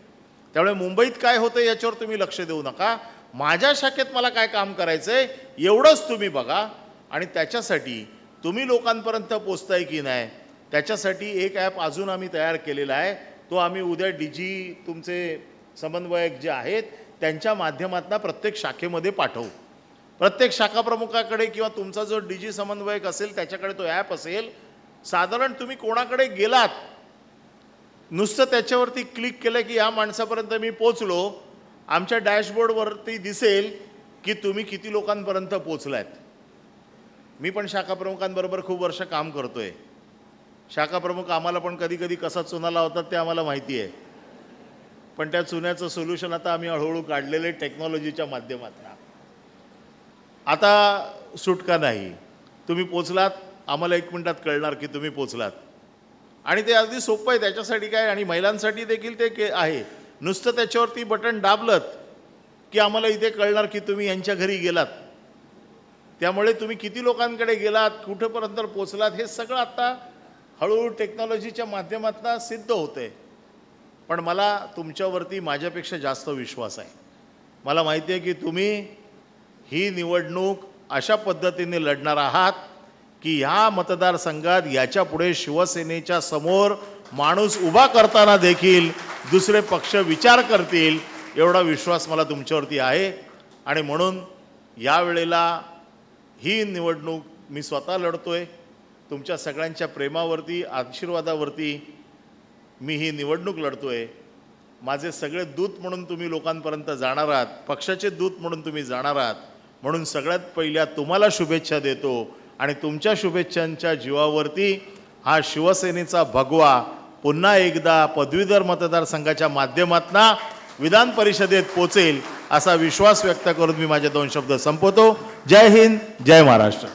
त्यामुळे मुंबईत काय होतं याच्यावर तुम्ही लक्ष देऊ नका. माझ्या शाखेत मला काय काम करायचं आहे एवढंच तुम्ही बघा. आणि त्याच्यासाठी तुम्ही लोकांपर्यंत पोचताय की नाही त्याच्यासाठी एक ॲप अजून आम्ही तयार केलेला आहे. तो आम्ही उद्या तुमचे समन्वयक जे आहेत त्यांच्या माध्यमातून प्रत्येक शाखेमध्ये पाठवू. प्रत्येक शाखा प्रमुखाकडे किंवा तुमचा जो समन्वयक असेल त्याच्याकडे तो ॲप असेल. साधारण तुम्ही कोणाकडे गेलात नुसतं त्याच्यावरती क्लिक केलं की या माणसापर्यंत मी पोचलो, आमच्या डॅशबोर्डवरती दिसेल की तुम्ही किती लोकांपर्यंत पोचलात. मी पण शाखा प्रमुखांबरोबर खूप वर्ष काम करतोय. शाखा प्रमुख आम्हाला पण कधी कधी कसा चुना लावतात ते आम्हाला माहिती आहे. पण त्या चुन्याचं सोल्युशन आता आम्ही हळूहळू काढलेले टेक्नॉलॉजीच्या माध्यमातून. आता सुटका नाही. तुम्ही पोचलात, आम्हाला 1 मिनिटात कळणार की तुम्ही पोचलात. आणि ते अगदी सोपं आहे. त्याच्यासाठी काय, आणि महिलांसाठी देखील ते आहे. नुसतं त्याच्यावरती बटन दाबलत की आम्हाला इथे कळणार की तुम्ही यांच्या घरी गेलात. त्यामुळे तुम्ही किती लोकांकडे गेलात, कुठेपर्यंत पोचलात हे सगळं आता हळूहळू टेक्नॉलॉजीच्या माध्यमातून सिद्ध होतंय. पण मला तुमच्यावरती माझ्यापेक्षा जास्त विश्वास आहे. मला माहिती आहे की तुम्ही ही निवडणूक अशा पद्धतीने लढणार आहात की ह्या मतदारसंघात याच्या पुढे शिवसेनेच्या समोर माणूस उभा करताना देखील दुसरे पक्ष विचार करतील एवढा विश्वास मला तुमच्यावरती आहे. आणि म्हणून यावेळेला ही निवडणूक मी स्वतः लढतोय. तुमच्या सगळ्यांच्या प्रेमावरती, आशीर्वादावरती मी ही निवडणूक लढतोय. माझे सगळे दूत म्हणून तुम्ही लोकांपर्यंत जाणार आहात, पक्षाचे दूत म्हणून तुम्ही जाणार आहात. म्हणून सगळ्यात पहिल्या तुम्हाला शुभेच्छा देतो. आणि तुमच्या शुभेच्छांच्या जीवावरती हा शिवसेनेचा भगवा पुन्हा एकदा पदवीधर मतदारसंघाच्या माध्यमातून विधान परिषदेत पोचेल असा विश्वास व्यक्त करून मी माझे 2 शब्द संपवतो. जय हिंद, जय महाराष्ट्र.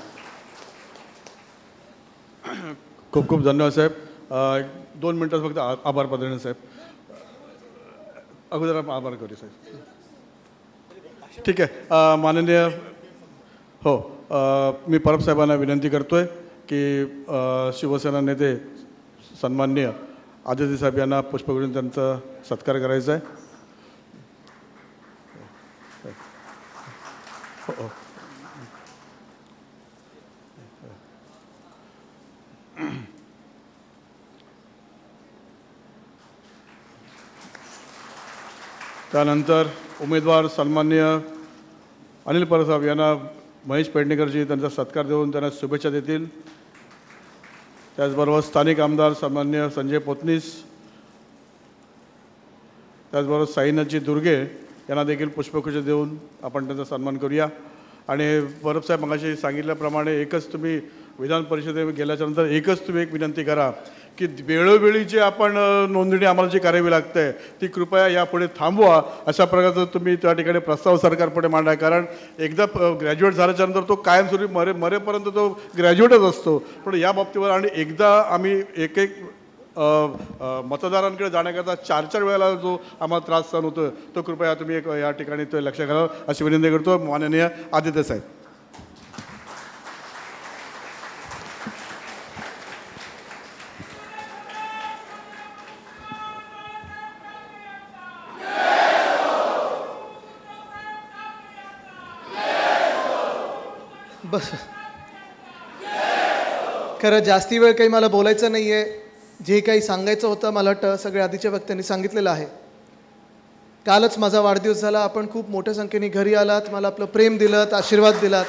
खूप खूप धन्यवाद साहेब. 2 मिनिटात फक्त आभार प्रदर्शन साहेब. अगोदर आपण आभार करू साहेब. ठीक आहे. माननीय हो, मी परब साहेबांना विनंती करतोय की शिवसेना नेते सन्माननीय आदित्य साहेब यांना पुष्पगुच्छ त्यांचा सत्कार करायचा आहे. हो. त्यानंतर उमेदवार सन्माननीय अनिल परब साहेब यांना महेश पेडणेकरजी त्यांचा सत्कार देऊन त्यांना शुभेच्छा देतील. त्याचबरोबर स्थानिक आमदार सन्माननीय संजय पोतनीस, त्याचबरोबर साईनाथजी दुर्गे यांना देखील पुष्पगुच्छ देऊन आपण त्यांचा सन्मान करूया. आणि परब साहेब मगाशी सांगितल्याप्रमाणे एकच तुम्ही विधान परिषदेत गेल्याच्यानंतर एकच तुम्ही एक विनंती करा की वेळोवेळी जे आपण नोंदणी आम्हाला जी करावी लागते ती कृपया यापुढे थांबवा. अशा प्रकारचं तुम्ही त्या ठिकाणी प्रस्ताव सरकारपुढे मांडा. कारण एकदा ग्रॅज्युएट झाल्याच्यानंतर तो कायमस्वरूपी मरेपर्यंत तो ग्रॅज्युएटच असतो. पण या बाबतीवर आणि एकदा आम्ही एक मतदारांकडे जाण्याकरता 4 वेळेला जो आम्हाला त्रास सहन होतो तो कृपया तुम्ही एक या ठिकाणी तो लक्ष घालावं अशी विनंती करतो. माननीय आदित्य साहेब. बस, खरं जास्ती वेळ काही मला बोलायचं नाही आहे. जे काही सांगायचं होतं मला वाटतं सगळ्या आधीच्या वक्त्यांनी सांगितलेलं आहे. कालच माझा वाढदिवस झाला. आपण खूप मोठ्या संख्येने घरी आलात, मला आपलं प्रेम दिलंत, आशीर्वाद दिलात.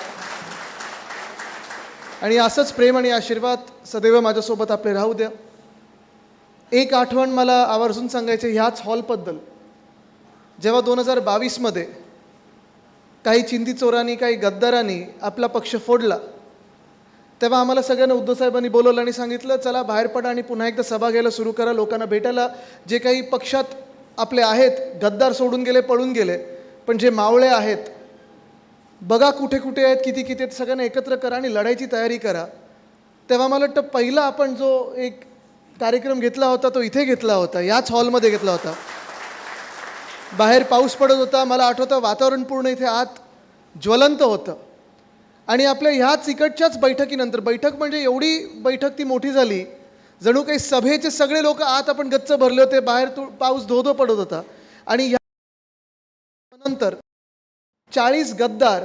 आणि असंच प्रेम आणि आशीर्वाद सदैव माझ्यासोबत आपले राहू द्या. एक आठवण मला आवर्जून सांगायचं ह्याच हॉलबद्दल. जेव्हा 2022मध्ये काही चिंधी चोरांनी, काही गद्दारांनी आपला पक्ष फोडला, तेव्हा आम्हाला सगळ्यांना उद्धव साहेबांनी बोलवलं आणि सांगितलं चला बाहेर पडा आणि पुन्हा एकदा सभा घ्यायला सुरू करा, लोकांना भेटायला. जे काही पक्षात आपले आहेत, गद्दार सोडून गेले, पळून गेले, पण जे मावळे आहेत, बघा कुठे कुठे आहेत, किती किती आहेत, सगळ्यांना एकत्र करा आणि लढायची तयारी करा. तेव्हा मला वाटतं पहिला आपण जो एक कार्यक्रम घेतला होता तो इथे घेतला होता, याच हॉलमध्ये घेतला होता. बाहेर पाऊस पडत होता, मला आठवतं वातावरण पूर्ण इथे आत ज्वलंत होतं. आणि आपल्या ह्याच इकडच्याच बैठकीनंतर, बैठक म्हणजे एवढी बैठक ती मोठी झाली, जणू काही सभेचे सगळे लोक आत आपण गच्च भरले होते, बाहेर पाऊस धो पडत होता. आणि नंतर 40 गद्दार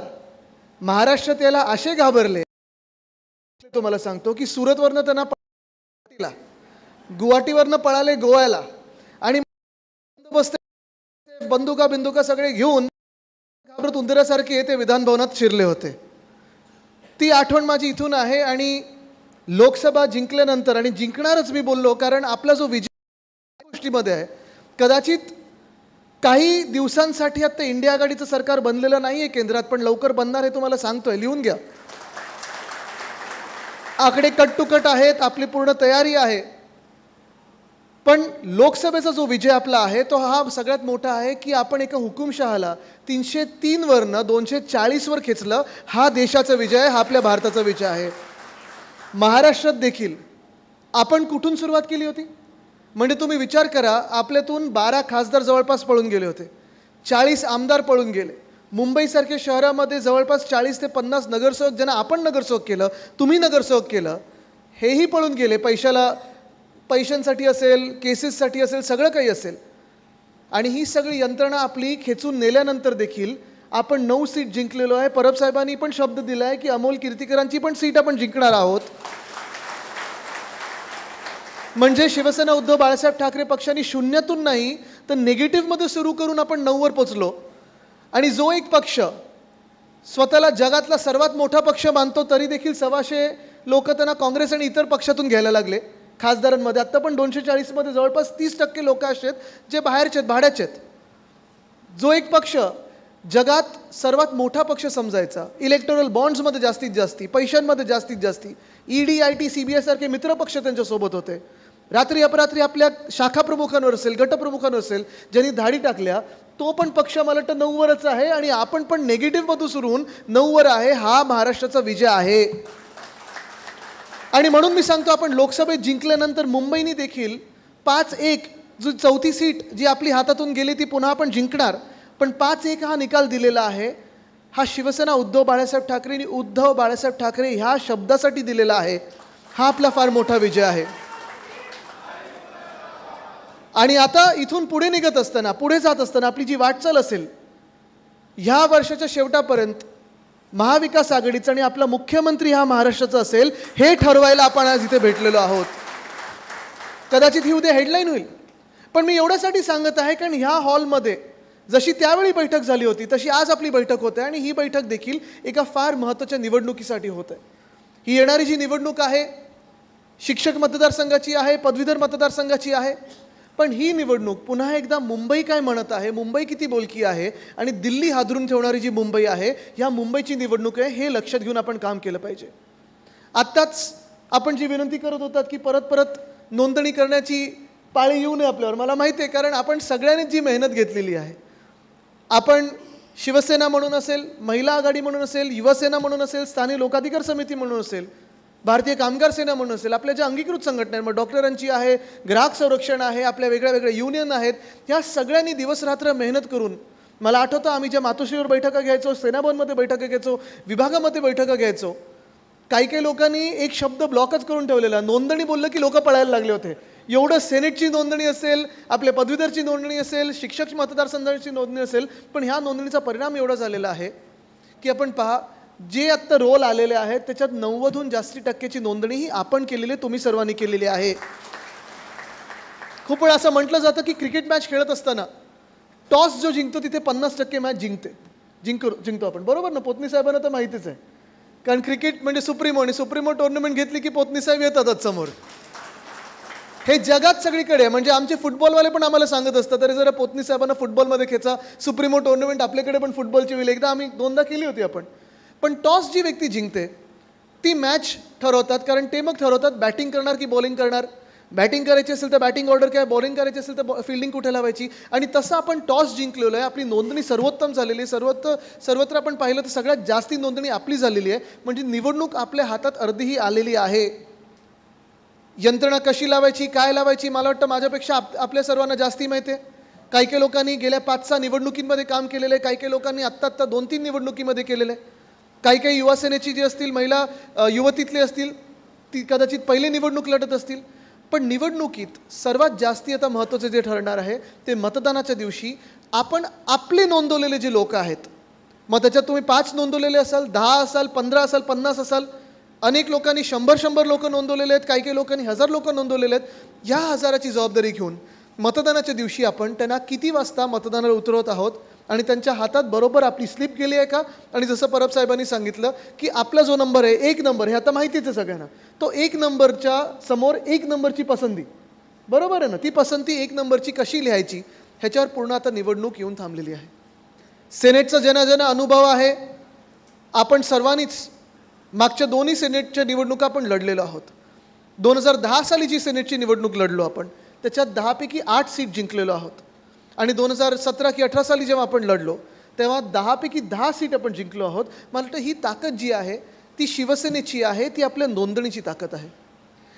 महाराष्ट्रात याला असे घाबरले, तुम्हाला सांगतो की सुरतवरनं त्यांना पळाला, गुवाहाटीवरनं पळाले गोव्याला, आणि बंदुका सगळे घेऊन घाबरत उंदरासारखे ते विधान भवनात शिरले होते. ती आठवण माझी इथून आहे. आणि लोकसभा जिंकल्यानंतर, आणि जिंकणारच मी बोललो, कारण आपला जो विजय गोष्टीमध्ये आहे, कदाचित काही दिवसांसाठी आता इंडिया आघाडीचं सरकार बनलेलं नाही आहे केंद्रात, पण लवकर बनणार आहे, तुम्हाला सांगतोय, लिहून घ्या. आकडे कट टू कट आहेत, आपली पूर्ण तयारी आहे. पण लोकसभेचा जो विजय आपला आहे तो हा सगळ्यात मोठा आहे की आपण एका हुकुमशहाला 303 वरनं 240 वर खेचलं. हा देशाचा विजय आहे, हा आपल्या भारताचा विजय आहे. महाराष्ट्रात देखील आपण कुठून सुरुवात केली होती? म्हणजे तुम्ही विचार करा, आपल्यातून 12 खासदार जवळपास पळून गेले होते, 40 आमदार पळून गेले. मुंबईसारख्या शहरामध्ये जवळपास 40 ते 50 नगरसेवक, ज्यांना आपण नगरसेवक केलं, तुम्ही नगरसेवक केलं, हेही पळून गेले. पैशांसाठी असेल, केसेससाठी असेल, सगळं काही असेल. आणि ही सगळी यंत्रणा आपली खेचून नेल्यानंतर देखील आपण 9 सीट जिंकलेलो आहे. परब साहेबांनी पण शब्द दिला आहे की अमोल कीर्तीकरांची पण सीट आपण जिंकणार आहोत. म्हणजे शिवसेना उद्धव बाळासाहेब ठाकरे पक्षांनी शून्यातून नाही तर निगेटिव्हमध्ये सुरू करून आपण 9 वर पोचलो. आणि जो एक पक्ष स्वतःला जगातला सर्वात मोठा पक्ष मानतो, तरी देखील 125 लोक त्यांना काँग्रेस आणि इतर पक्षातून घ्यायला लागले खासदारांमध्ये. आत्ता पण 240 मध्ये जवळपास 30% लोक असे आहेत जे बाहेरचे आहेत, भाड्याचे आहेत. जो एक पक्ष जगात सर्वात मोठा पक्ष समजायचा, इलेक्टोरल बॉन्ड्समध्ये जास्तीत जास्ती, पैशांमध्ये जास्तीत जास्ती, ED, IT, CBI सारखे मित्रपक्ष त्यांच्यासोबत होते. रात्री अपरात्री आपल्या शाखा प्रमुखांवर असेल, गटप्रमुखांवर असेल, ज्यांनी धाडी टाकल्या, तो पण पक्ष मला वाटतं 9 वरच आहे. आणि आपण पण नेगेटिव्हमधून सुरू होऊन 9 वर आहे. हा महाराष्ट्राचा विजय आहे. आणि म्हणून मी सांगतो, आपण लोकसभेत जिंकल्यानंतर मुंबईने देखील 5-1 जो 4थी सीट जी आपली हातातून गेली ती पुन्हा आपण जिंकणार. पण 5-1 हा निकाल दिलेला आहे, हा शिवसेना उद्धव बाळासाहेब ठाकरेंनी उद्धव बाळासाहेब ठाकरे ह्या शब्दासाठी दिलेला आहे. हा आपला फार मोठा विजय आहे. आणि आता इथून पुढे निघत असताना, पुढे जात असताना आपली जी वाटचाल असेल, ह्या वर्षाच्या शेवटापर्यंत महाविकास आघाडीचा आणि आपला मुख्यमंत्री हा महाराष्ट्राचा असेल, हे ठरवायला आपण आज इथे भेटलेलो आहोत. कदाचित ही उद्या हेडलाईन होईल, पण मी एवढ्यासाठी सांगत आहे कारण ह्या हॉलमध्ये जशी त्यावेळी बैठक झाली होती तशी आज आपली बैठक होते. आणि ही बैठक देखील एका फार महत्त्वाच्या निवडणुकीसाठी होत आहे. ही येणारी जी निवडणूक आहे शिक्षक मतदारसंघाची आहे, पदवीधर मतदारसंघाची आहे. पण ही निवडणूक पुन्हा एकदा मुंबई काय म्हणत आहे, मुंबई किती बोलकी आहे आणि दिल्ली हादरून ठेवणारी जी मुंबई आहे, ह्या मुंबईची निवडणूक आहे, हे लक्षात घेऊन आपण काम केलं पाहिजे. आत्ताच आपण जी विनंती करत होतात की परत परत नोंदणी करण्याची पाळी येऊ नये आपल्यावर, मला माहिती आहे, कारण आपण सगळ्यांनीच जी मेहनत घेतलेली आहे, आपण शिवसेना म्हणून असेल, महिला आघाडी म्हणून असेल, युवासेना म्हणून असेल, स्थानिक लोकाधिकार समिती म्हणून असेल, भारतीय कामगार सेना म्हणून असेल, आपल्या ज्या अंगीकृत संघटना आहेत, मग डॉक्टरांची आहे, ग्राहक संरक्षण आहे, आपल्या वेगळ्या वेगळ्या युनियन आहेत, ह्या सगळ्यांनी दिवसरात्र मेहनत करून, मला आठवतं आम्ही ज्या मातोश्रीवर बैठका घ्यायचो, सेनाभवनमध्ये बैठका घ्यायचो, विभागामध्ये बैठका घ्यायचो, काही लोकांनी एक शब्द ब्लॉकच करून ठेवलेला, नोंदणी बोललं की लोक पळायला लागले होते. एवढं सेनेटची नोंदणी असेल, आपल्या पदवीधरची नोंदणी असेल, शिक्षक मतदारसंघाची नोंदणी असेल, पण ह्या नोंदणीचा परिणाम एवढा झालेला आहे की आपण पहा, जे आत्ता रोल आलेले आहेत त्याच्यात 90हून जास्ती टक्केची नोंदणी ही आपण केलेली, तुम्ही सर्वांनी केलेली आहे. खूप वेळा असं म्हटलं जातं की क्रिकेट मॅच खेळत असताना टॉस जो जिंकतो तिथे 50% मॅच जिंकतो आपण, बरोबर ना? पोतनी साहेबांना तर माहितीच आहे, कारण क्रिकेट म्हणजे सुप्रीमो, आणि सुप्रीमो टुर्नामेंट घेतली की पोतनी साहेब येतातच समोर. हे जगात सगळीकडे, म्हणजे आमचे फुटबॉलवाले पण आम्हाला सांगत असतात, तरी जरा पोतनी साहेबांना फुटबॉलमध्ये खेचा, सुप्रीमो टुर्नामेंट आपल्याकडे पण फुटबॉलची होईल. एकदा आम्ही 2दा केली होती आपण. पण टॉस जी व्यक्ती जिंकते ती मॅच ठरवतात, कारण ते मग ठरवतात बॅटिंग करणार की बॉलिंग करणार. बॅटिंग करायची असेल तर बॅटिंग ऑर्डर काय, बॉलिंग करायची असेल तर फिल्डिंग कुठे लावायची, आणि तसं आपण टॉस जिंकलेलो आहे. आपली नोंदणी सर्वोत्तम झालेली आहे. सर्वत्र आपण पाहिलं तर सगळ्यात जास्ती नोंदणी आपली झालेली आहे. म्हणजे निवडणूक आपल्या हातात अर्धीही आलेली आहे. यंत्रणा कशी लावायची, काय लावायची, मला वाटतं माझ्यापेक्षा आपल्या सर्वांना जास्ती माहिती आहे. काही लोकांनी गेल्या 5-6 निवडणुकींमध्ये काम केलेलं आहे. काही लोकांनी आत्ता 2-3 निवडणुकीमध्ये केलेलं आहे. काही युवा सेनेची जी असतील, महिला युवतीतले असतील, ती कदाचित पहिली निवडणूक लढत असतील. पण निवडणुकीत सर्वात जास्ती आता महत्त्वाचे जे ठरणार आहे ते मतदानाच्या दिवशी आपण आपले नोंदवलेले जे लोक आहेत, मग त्याच्यात तुम्ही 5 नोंदवलेले असाल, 10 असाल, 15 असाल, 50 असाल, अनेक लोकांनी 100 लोक नोंदवलेले आहेत, काही लोकांनी 1000 लोक नोंदवलेले आहेत. ह्या 1000ची जबाबदारी घेऊन मतदानाच्या दिवशी आपण त्यांना किती वाजता मतदानाला उतरवत आहोत आणि त्यांच्या हातात बरोबर आपली स्लिप गेली आहे का. आणि जसं परब साहेबांनी सांगितलं की आपला जो नंबर आहे 1 नंबर, हे आता माहितीच आहे सगळ्यांना, तो 1 नंबरच्या समोर 1 नंबरची पसंती, बरोबर आहे ना, ती पसंती 1 नंबरची कशी लिहायची ह्याच्यावर पूर्ण आता निवडणूक येऊन थांबलेली आहे. सेनेटचा ज्यांना अनुभव आहे, आपण सर्वांनीच मागच्या 2 सेनेटच्या निवडणुका आपण लढलेलो आहोत. 2010 साली जी सेनेटची निवडणूक लढलो आपण, त्याच्यात 10 पैकी 8 सीट जिंकलेलो आहोत. आणि 2017 की 18 साली जेव्हा आपण लढलो तेव्हा 10 पैकी 10 सीट आपण जिंकलो आहोत. मला वाटतं ही ताकद जी आहे ती शिवसेनेची आहे, ती आपल्या नोंदणीची ताकद आहे.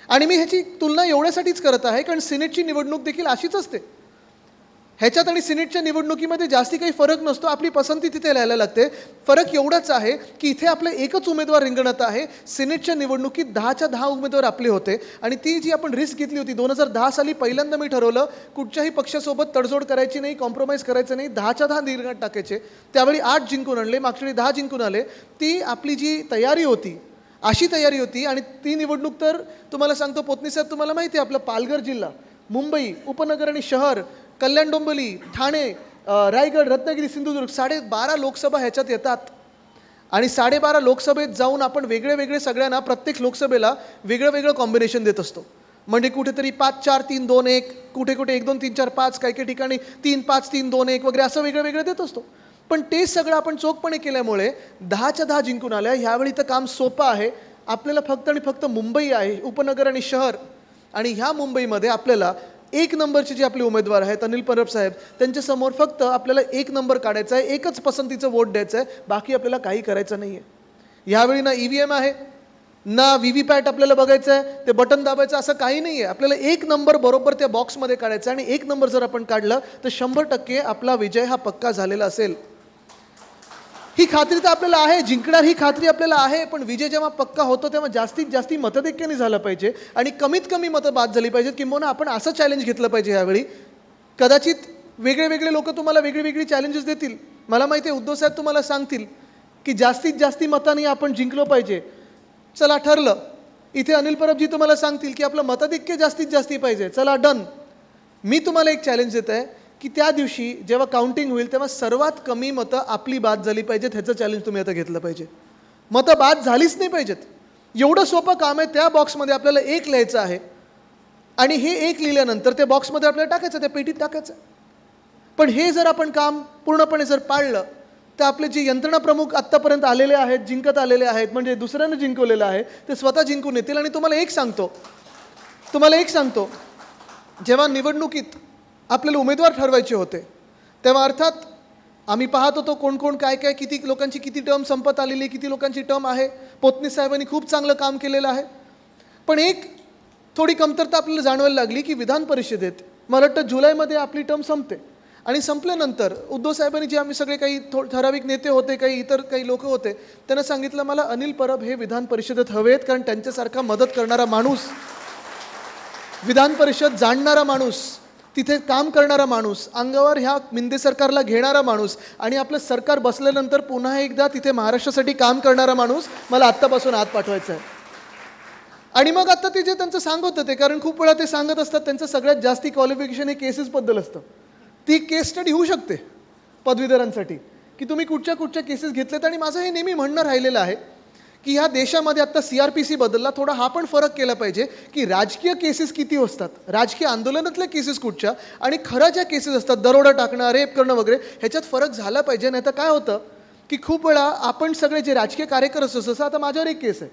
आणि मी ह्याची तुलना एवढ्यासाठीच करत आहे कारण सिनेटची निवडणूक देखील अशीच असते. ह्याच्यात आणि सिनेटच्या निवडणुकीमध्ये जास्ती काही फरक नसतो. आपली पसंती तिथे लिहायला लागते. फरक एवढाच आहे की इथे आपले एकच उमेदवार रिंगणात आहे. सिनेटच्या निवडणुकीत 10च्या 10 उमेदवार आपले होते. आणि ती जी आपण रिस्क घेतली होती 2010 साली, पहिल्यांदा मी ठरवलं कुठच्याही पक्षासोबत तडजोड करायची नाही, कॉम्प्रोमाइज करायचं नाही, 10च्या 10 रिंगणात टाकायचे. त्यावेळी 8 जिंकून आणले, मागच्या वेळी 10 जिंकून आले. ती आपली जी तयारी होती, अशी तयारी होती. आणि ती निवडणूक तर तुम्हाला सांगतो पोतनी साहेब, तुम्हाला माहिती आहे आपलं पालघर जिल्हा, मुंबई उपनगर आणि शहर, कल्याण डोंबिवली, ठाणे, रायगड, रत्नागिरी, सिंधुदुर्ग, 12.5 लोकसभा ह्याच्यात येतात. आणि 12.5 लोकसभेत जाऊन आपण वेगळे सगळ्यांना प्रत्येक लोकसभेला वेगळं कॉम्बिनेशन देत असतो. म्हणजे कुठेतरी 5-4-3-2-1, कुठे 1-2-3-4-5, काही ठिकाणी 3-5-3-2-1 वगैरे असं वेगळं देत असतो. पण ते सगळं आपण चोखपणे केल्यामुळे 10च्या 10 जिंकून आल्या. ह्यावेळी तर काम सोपं आहे. आपल्याला फक्त आणि फक्त मुंबई आहे, उपनगर आणि शहर. आणि ह्या मुंबईमध्ये आपल्याला 1 नंबरचे जे आपले उमेदवार आहेत अनिल परब साहेब, त्यांच्यासमोर फक्त आपल्याला 1 नंबर काढायचा आहे, एकच पसंतीचं वोट द्यायचं आहे, बाकी आपल्याला काही करायचं नाही आहे. ह्यावेळी ना EVM आहे, ना VVPAT आपल्याला बघायचं आहे, ते बटन दाबायचं असं काही नाही आहे. आपल्याला 1 नंबर बरोबर त्या बॉक्समध्ये काढायचा आहे. आणि 1 नंबर जर आपण काढलं तर 100% आपला विजय हा पक्का झालेला असेल. ही खात्री तर आपल्याला आहे, जिंकणार ही खात्री आपल्याला आहे. पण विजय जेव्हा पक्का होतो तेव्हा जास्तीत जास्त मतदैक्याने झालं पाहिजे आणि कमीत कमी मतं बाद झाली पाहिजेत. किंवा आपण असं चॅलेंज घेतलं पाहिजे यावेळी. कदाचित वेगळे लोक तुम्हाला वेगळी चॅलेंजेस देतील. मला माहिती आहे उद्धव साहेब तुम्हाला सांगतील की जास्तीत जास्त मतांनी आपण जिंकलो पाहिजे. चला ठरलं. इथे अनिल परबजी तुम्हाला सांगतील की आपलं मतदैक्य जास्तीत जास्ती पाहिजे. चला डन. मी तुम्हाला एक चॅलेंज देत आहे की त्या दिवशी जेव्हा काउंटिंग होईल तेव्हा सर्वात कमी मतं आपली बाद झाली पाहिजेत. ह्याचं चॅलेंज तुम्ही आता घेतलं पाहिजे. मतं बाद झालीच नाही पाहिजेत. एवढं सोपं काम आहे. त्या बॉक्समध्ये आपल्याला 1 लिहायचं आहे आणि हे 1 लिहिल्यानंतर त्या बॉक्समध्ये आपल्याला टाकायचं, त्या पेटीत टाकायचं. पण हे जर आपण काम पूर्णपणे जर पाळलं तर आपले जे यंत्रणा प्रमुख आत्तापर्यंत आलेले आहेत, जिंकत आलेले आहेत, म्हणजे दुसऱ्यानं जिंकवलेलं आहे, ते स्वतः जिंकून येतील. आणि तुम्हाला एक सांगतो जेव्हा निवडणुकीत आपल्याला उमेदवार ठरवायचे होते तेव्हा अर्थात आम्ही पाहत होतो कोण काय किती लोकांची किती टर्म संपत आलेली, किती लोकांची टर्म आहे. पोतनी साहेबांनी खूप चांगलं काम केलेलं आहे. पण एक थोडी कमतरता आपल्याला जाणवायला लागली की विधान परिषदेत मला वाटतं जुलैमध्ये आपली टर्म संपते. आणि संपल्यानंतर उद्धव साहेबांनी जे आम्ही सगळे काही ठराविक नेते होते, काही लोक होते, त्यांना सांगितलं मला अनिल परब हे विधान परिषदेत हवेत. कारण त्यांच्यासारखा मदत करणारा माणूस, विधान परिषद जाणणारा माणूस, तिथे काम करणारा माणूस, अंगावर ह्या मिंदे सरकारला घेणारा माणूस आणि आपलं सरकार बसल्यानंतर पुन्हा एकदा तिथे महाराष्ट्रासाठी काम करणारा माणूस मला आत्तापासून आत पाठवायचा आहे. आणि मग आता ते जे त्यांचं सांगत होते, कारण खूप वेळा ते सांगत असतात त्यांचं सगळ्यात जास्ती क्वालिफिकेशन हे केसेसबद्दल असतं. ती केस स्टडी होऊ शकते पदवीधरांसाठी की तुम्ही कुठच्या केसेस घेतलेत. आणि माझं हे नेहमी म्हणणं राहिलेलं आहे की ह्या देशामध्ये आत्ता CRPC बदलला, थोडा हा पण फरक केला पाहिजे की राजकीय केसेस किती असतात, राजकीय आंदोलनातल्या केसेस कुठच्या आणि खरं ज्या केसेस असतात, दरोडा टाकणं, रेप करणं वगैरे, ह्याच्यात फरक झाला पाहिजे. नाही तर काय होतं की खूप वेळा आपण सगळे जे राजकीय कार्यकर्ते असतो, आता माझ्यावर एक केस आहे.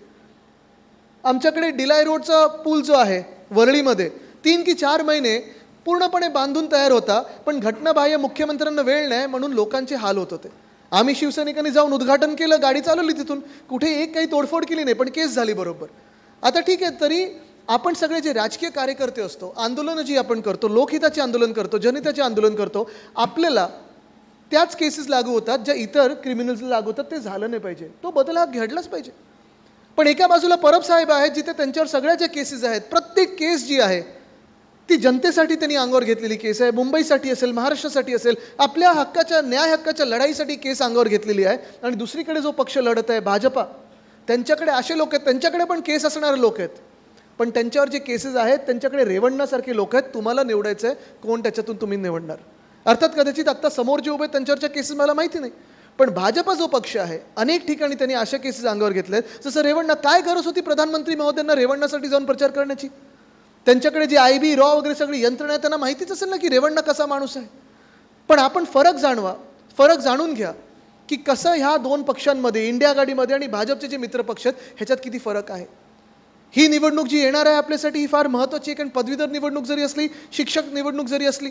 आमच्याकडे डिलाय रोडचा पूल जो आहे वरळीमध्ये, 3 की 4 महिने पूर्णपणे बांधून तयार होता, पण घटनाबाह्य मुख्यमंत्र्यांना वेळ नाही म्हणून लोकांचे हाल होत होते. आम्ही शिवसैनिकांनी जाऊन उद्घाटन केलं, गाडी चालवली तिथून, कुठे एक काही तोडफोड केली नाही, पण केस झाली बरोबर. आता ठीक आहे, तरी आपण सगळे जे राजकीय कार्यकर्ते असतो, आंदोलनं जी आपण करतो, लोकहिताचे आंदोलन करतो, जनहिताचे आंदोलन करतो, आपल्याला त्याच केसेस लागू होतात ज्या इतर क्रिमिनल्सला लागू होतात. ते झालं नाही पाहिजे, तो बदल हा घडलाच पाहिजे. पण एका बाजूला परब साहेब आहेत जिथे त्यांच्यावर सगळ्या ज्या केसेस आहेत, प्रत्येक केस जी आहे ती जनतेसाठी त्यांनी अंगावर घेतलेली केस आहे. मुंबईसाठी असेल, महाराष्ट्रासाठी असेल, आपल्या हक्काच्या न्याय हक्काच्या लढाईसाठी केस अंगावर घेतलेली आहे. आणि दुसरीकडे जो पक्ष लढत आहे भाजपा, त्यांच्याकडे असे लोक आहेत, त्यांच्याकडे पण केस असणारे लोक आहेत, पण त्यांच्यावर जे केसेस आहेत त्यांच्याकडे रेवणण्यासारखे लोक आहेत. तुम्हाला निवडायचं आहे कोण त्याच्यातून तुम्ही निवडणार. अर्थात कदाचित आत्ता समोर जे उभे आहेत त्यांच्यावरच्या केसेस मला माहिती नाही, पण भाजपा जो पक्ष आहे अनेक ठिकाणी त्यांनी अशा केसेस अंगावर घेतल्या आहेत. जसं रेवण्णा, काय गरज होती प्रधानमंत्री महोदयांना रेवण्यासाठी जाऊन प्रचार करण्याची? त्यांच्याकडे जे IB रॉ वगैरे सगळी यंत्रणा आहे, त्यांना माहितीच असेल ना की रेवण्णा कसा माणूस आहे. पण आपण फरक जाणवा, फरक जाणून घ्या की कसं ह्या दोन पक्षांमध्ये, इंडिया आघाडीमध्ये आणि भाजपचे जे मित्रपक्ष आहेत ह्याच्यात किती फरक आहे. ही निवडणूक जी येणार आहे आपल्यासाठी ही फार महत्त्वाची आहे. कारण पदवीधर निवडणूक जरी असली, शिक्षक निवडणूक जरी असली,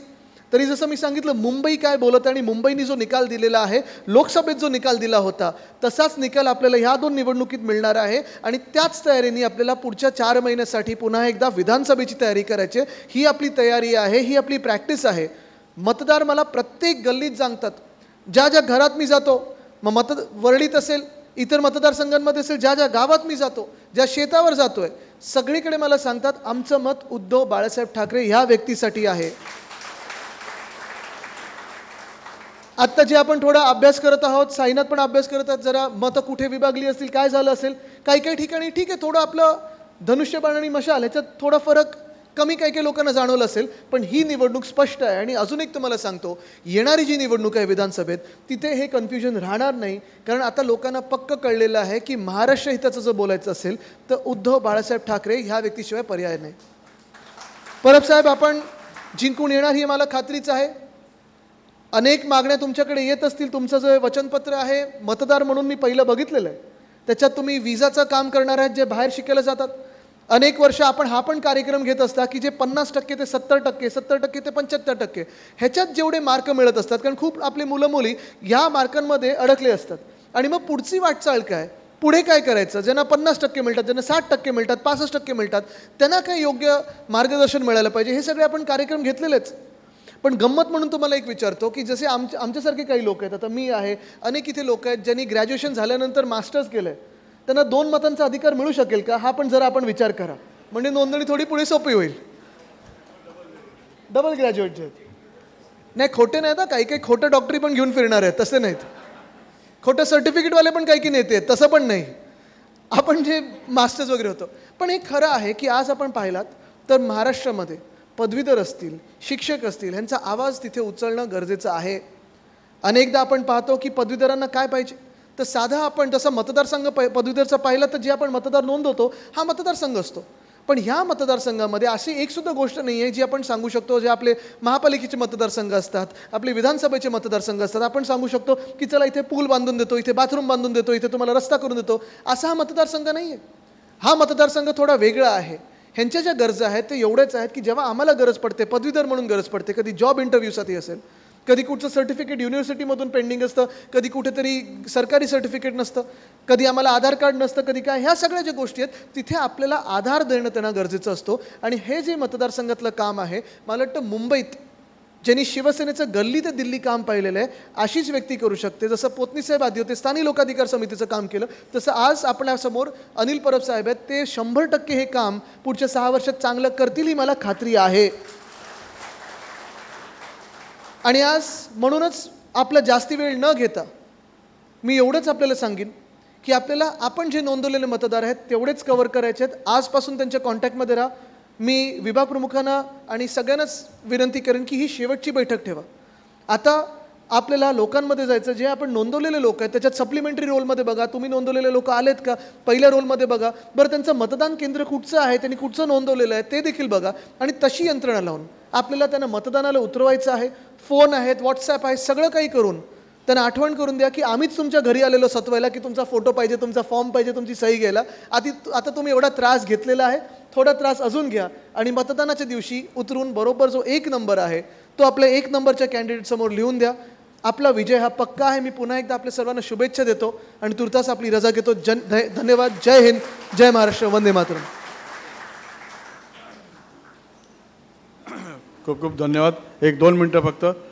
तरी जसं मी सांगितलं मुंबई काय बोलत आहे आणि मुंबईने जो निकाल दिलेला आहे, लोकसभेत जो निकाल दिला होता तसाच निकाल आपल्याला ह्या दोन निवडणुकीत मिळणार आहे. आणि त्याच तयारीने आपल्याला पुढच्या 4 महिन्यासाठी पुन्हा एकदा विधानसभेची तयारी करायची. ही आपली तयारी आहे, ही आपली प्रॅक्टिस आहे. मतदार मला प्रत्येक गल्लीत सांगतात, ज्या ज्या घरात मी जातो, मग वरळीत असेल, इतर मतदारसंघांमध्ये असेल, ज्या ज्या गावात मी जातो, ज्या शेतावर जातोय, सगळीकडे मला सांगतात आमचं मत उद्धव बाळासाहेब ठाकरे ह्या व्यक्तीसाठी आहे. आत्ता जे आपण थोडा अभ्यास करत आहोत, साईनाथ पण अभ्यास करत आहेत, जरा मतं कुठे विभागली असतील, काय झालं असेल, काही काही ठिकाणी ठीक आहे थोडं आपलं धनुष्यबाण आणि मशाल ह्याच्यात थोडा फरक कमी काही काही लोकांना जाणवलं असेल, पण ही निवडणूक स्पष्ट आहे. आणि अजून एक तुम्हाला सांगतो, येणारी जी निवडणूक आहे विधानसभेत, तिथे हे कन्फ्युजन राहणार नाही. कारण आता लोकांना पक्क कळलेलं आहे की महाराष्ट्र हिताचं जर बोलायचं असेल तर उद्धव बाळासाहेब ठाकरे ह्या व्यक्तीशिवाय पर्याय नाही. परब साहेब, आपण जिंकून येणार ही मला खात्रीच आहे. अनेक मागण्या तुमच्याकडे येत असतील. तुमचं जे वचनपत्र आहे मतदार म्हणून मी पहिलं बघितलेलं आहे, त्याच्यात तुम्ही विजाचं काम करणार आहेत जे बाहेर शिकायला जातात. अनेक वर्ष आपण हा पण कार्यक्रम घेत असता की जे 50% ते 70%, 70% ते 75%, ह्याच्यात जेवढे मार्क मिळत असतात, कारण खूप आपले मुलं मुली ह्या मार्कांमध्ये अडकले असतात. आणि मग पुढची वाटचाल काय, पुढे काय करायचं, ज्यांना 50% मिळतात, ज्यांना 60% मिळतात, 65% मिळतात, त्यांना काय योग्य मार्गदर्शन मिळालं पाहिजे, हे सगळे आपण कार्यक्रम घेतलेलेच. पण गंमत म्हणून तुम्हाला एक विचारतो की जसे आमच्यासारखे काही लोक आहेत, आता मी आहे, अनेक इथे लोक आहेत ज्यांनी ग्रॅज्युएशन झाल्यानंतर मास्टर्स केलं आहे, त्यांना 2 मतांचा अधिकार मिळू शकेल का, हा पण जरा आपण विचार करा. म्हणजे नोंदणी थोडी पुढे सोपी होईल. डबल ग्रॅज्युएट जे आहेत, नाही खोटे नाहीत, काही काही खोटं डॉक्टरी पण घेऊन फिरणार आहेत, तसे नाहीत. खोटं सर्टिफिकेटवाले पण काही की नेते आहेत, तसं पण नाही. आपण जे मास्टर्स वगैरे होतो. पण हे खरं आहे की आज आपण पाहिलात तर महाराष्ट्रामध्ये पदवीधर असतील, शिक्षक असतील, ह्यांचा आवाज तिथे उचलणं गरजेचं आहे. अनेकदा आपण पाहतो की पदवीधरांना काय पाहिजे, तर साधा आपण जसं मतदारसंघ पदवीधरचा पाहिला तर जे आपण मतदार नोंदवतो हा मतदारसंघ असतो. पण ह्या मतदारसंघामध्ये अशी एकसुद्धा गोष्ट नाही आहे जी आपण सांगू शकतो. जे आपले महापालिकेचे मतदारसंघ असतात, आपले विधानसभेचे मतदारसंघ असतात, आपण सांगू शकतो की चला इथे पूल बांधून देतो, इथे बाथरूम बांधून देतो, इथे तुम्हाला रस्ता करून देतो, असा हा मतदारसंघ नाही आहे. हा मतदारसंघ थोडा वेगळा आहे. ह्यांच्या ज्या गरजा आहेत ते एवढ्याच आहेत की जेव्हा आम्हाला गरज पडते, पदवीधर म्हणून गरज पडते, कधी जॉब इंटरव्ह्यूसाठी असेल, कधी कुठचं सर्टिफिकेट युनिव्हर्सिटीमधून पेंडिंग असतं, कधी कुठेतरी सरकारी सर्टिफिकेट नसतं, कधी आम्हाला आधार कार्ड नसतं, कधी काय, ह्या सगळ्या ज्या गोष्टी आहेत तिथे आपल्याला आधार देणं त्यांना गरजेचं असतो. आणि हे जे मतदारसंघातलं काम आहे, मला वाटतं मुंबईत ज्यांनी शिवसेनेचं गल्ली ते दिल्ली काम पाहिलेलं आहे अशीच व्यक्ती करू शकते. जसं पोतनीसाहेब आधी होते, स्थानिक लोकाधिकार समितीचं काम केलं, तसं आज आपल्यासमोर अनिल परब साहेब आहेत. ते 100% हे काम पुढच्या 6 वर्षात चांगलं करतील ही मला खात्री आहे. आणि आज म्हणूनच आपला जास्ती वेळ न घेता मी एवढंच आपल्याला सांगेन की आपल्याला आपण जे नोंदवलेले मतदार आहेत तेवढेच कव्हर करायचे आहेत. आजपासून त्यांच्या कॉन्टॅक्टमध्ये राहा. मी विभाग प्रमुखांना आणि सगळ्यांनाच विनंती करेन की ही शेवटची बैठक ठेवा. आता आपल्याला लोकांमध्ये जायचं, जे आपण नोंदवलेले लोक आहेत त्याच्यात सप्लिमेंटरी रोलमध्ये बघा, तुम्ही नोंदवलेले लोक आलेत का, पहिल्या रोलमध्ये बघा, बरं त्यांचं मतदान केंद्र कुठचं आहे, त्यांनी कुठचं नोंदवलेलं आहे ते देखील बघा. आणि तशी यंत्रणा लावून आपल्याला त्यांना मतदानाला उतरवायचं आहे. फोन आहेत, व्हॉट्सॲप आहे, सगळं काही करून त्यांना आठवण करून द्या की आम्हीच तुमच्या घरी आलेलो सतवायला, की तुमचा फोटो पाहिजे, तुमचा फॉर्म पाहिजे, तुमची सही घ्यायला. आता तुम्ही एवढा त्रास घेतलेला आहे, थोडा त्रास अजून घ्या आणि मतदानाच्या दिवशी उतरून बरोबर जो 1 नंबर आहे तो आपल्या 1 नंबरच्या कॅन्डिडेटसमोर लिहून द्या. आपला विजय हा पक्का आहे. मी पुन्हा एकदा आपल्या सर्वांना शुभेच्छा देतो आणि तुर्तास आपली रजा घेतो. धन्यवाद. जय हिंद, जय महाराष्ट्र, वंदे मातरम. खूप खूप धन्यवाद. 1-2 मिनटं फक्त.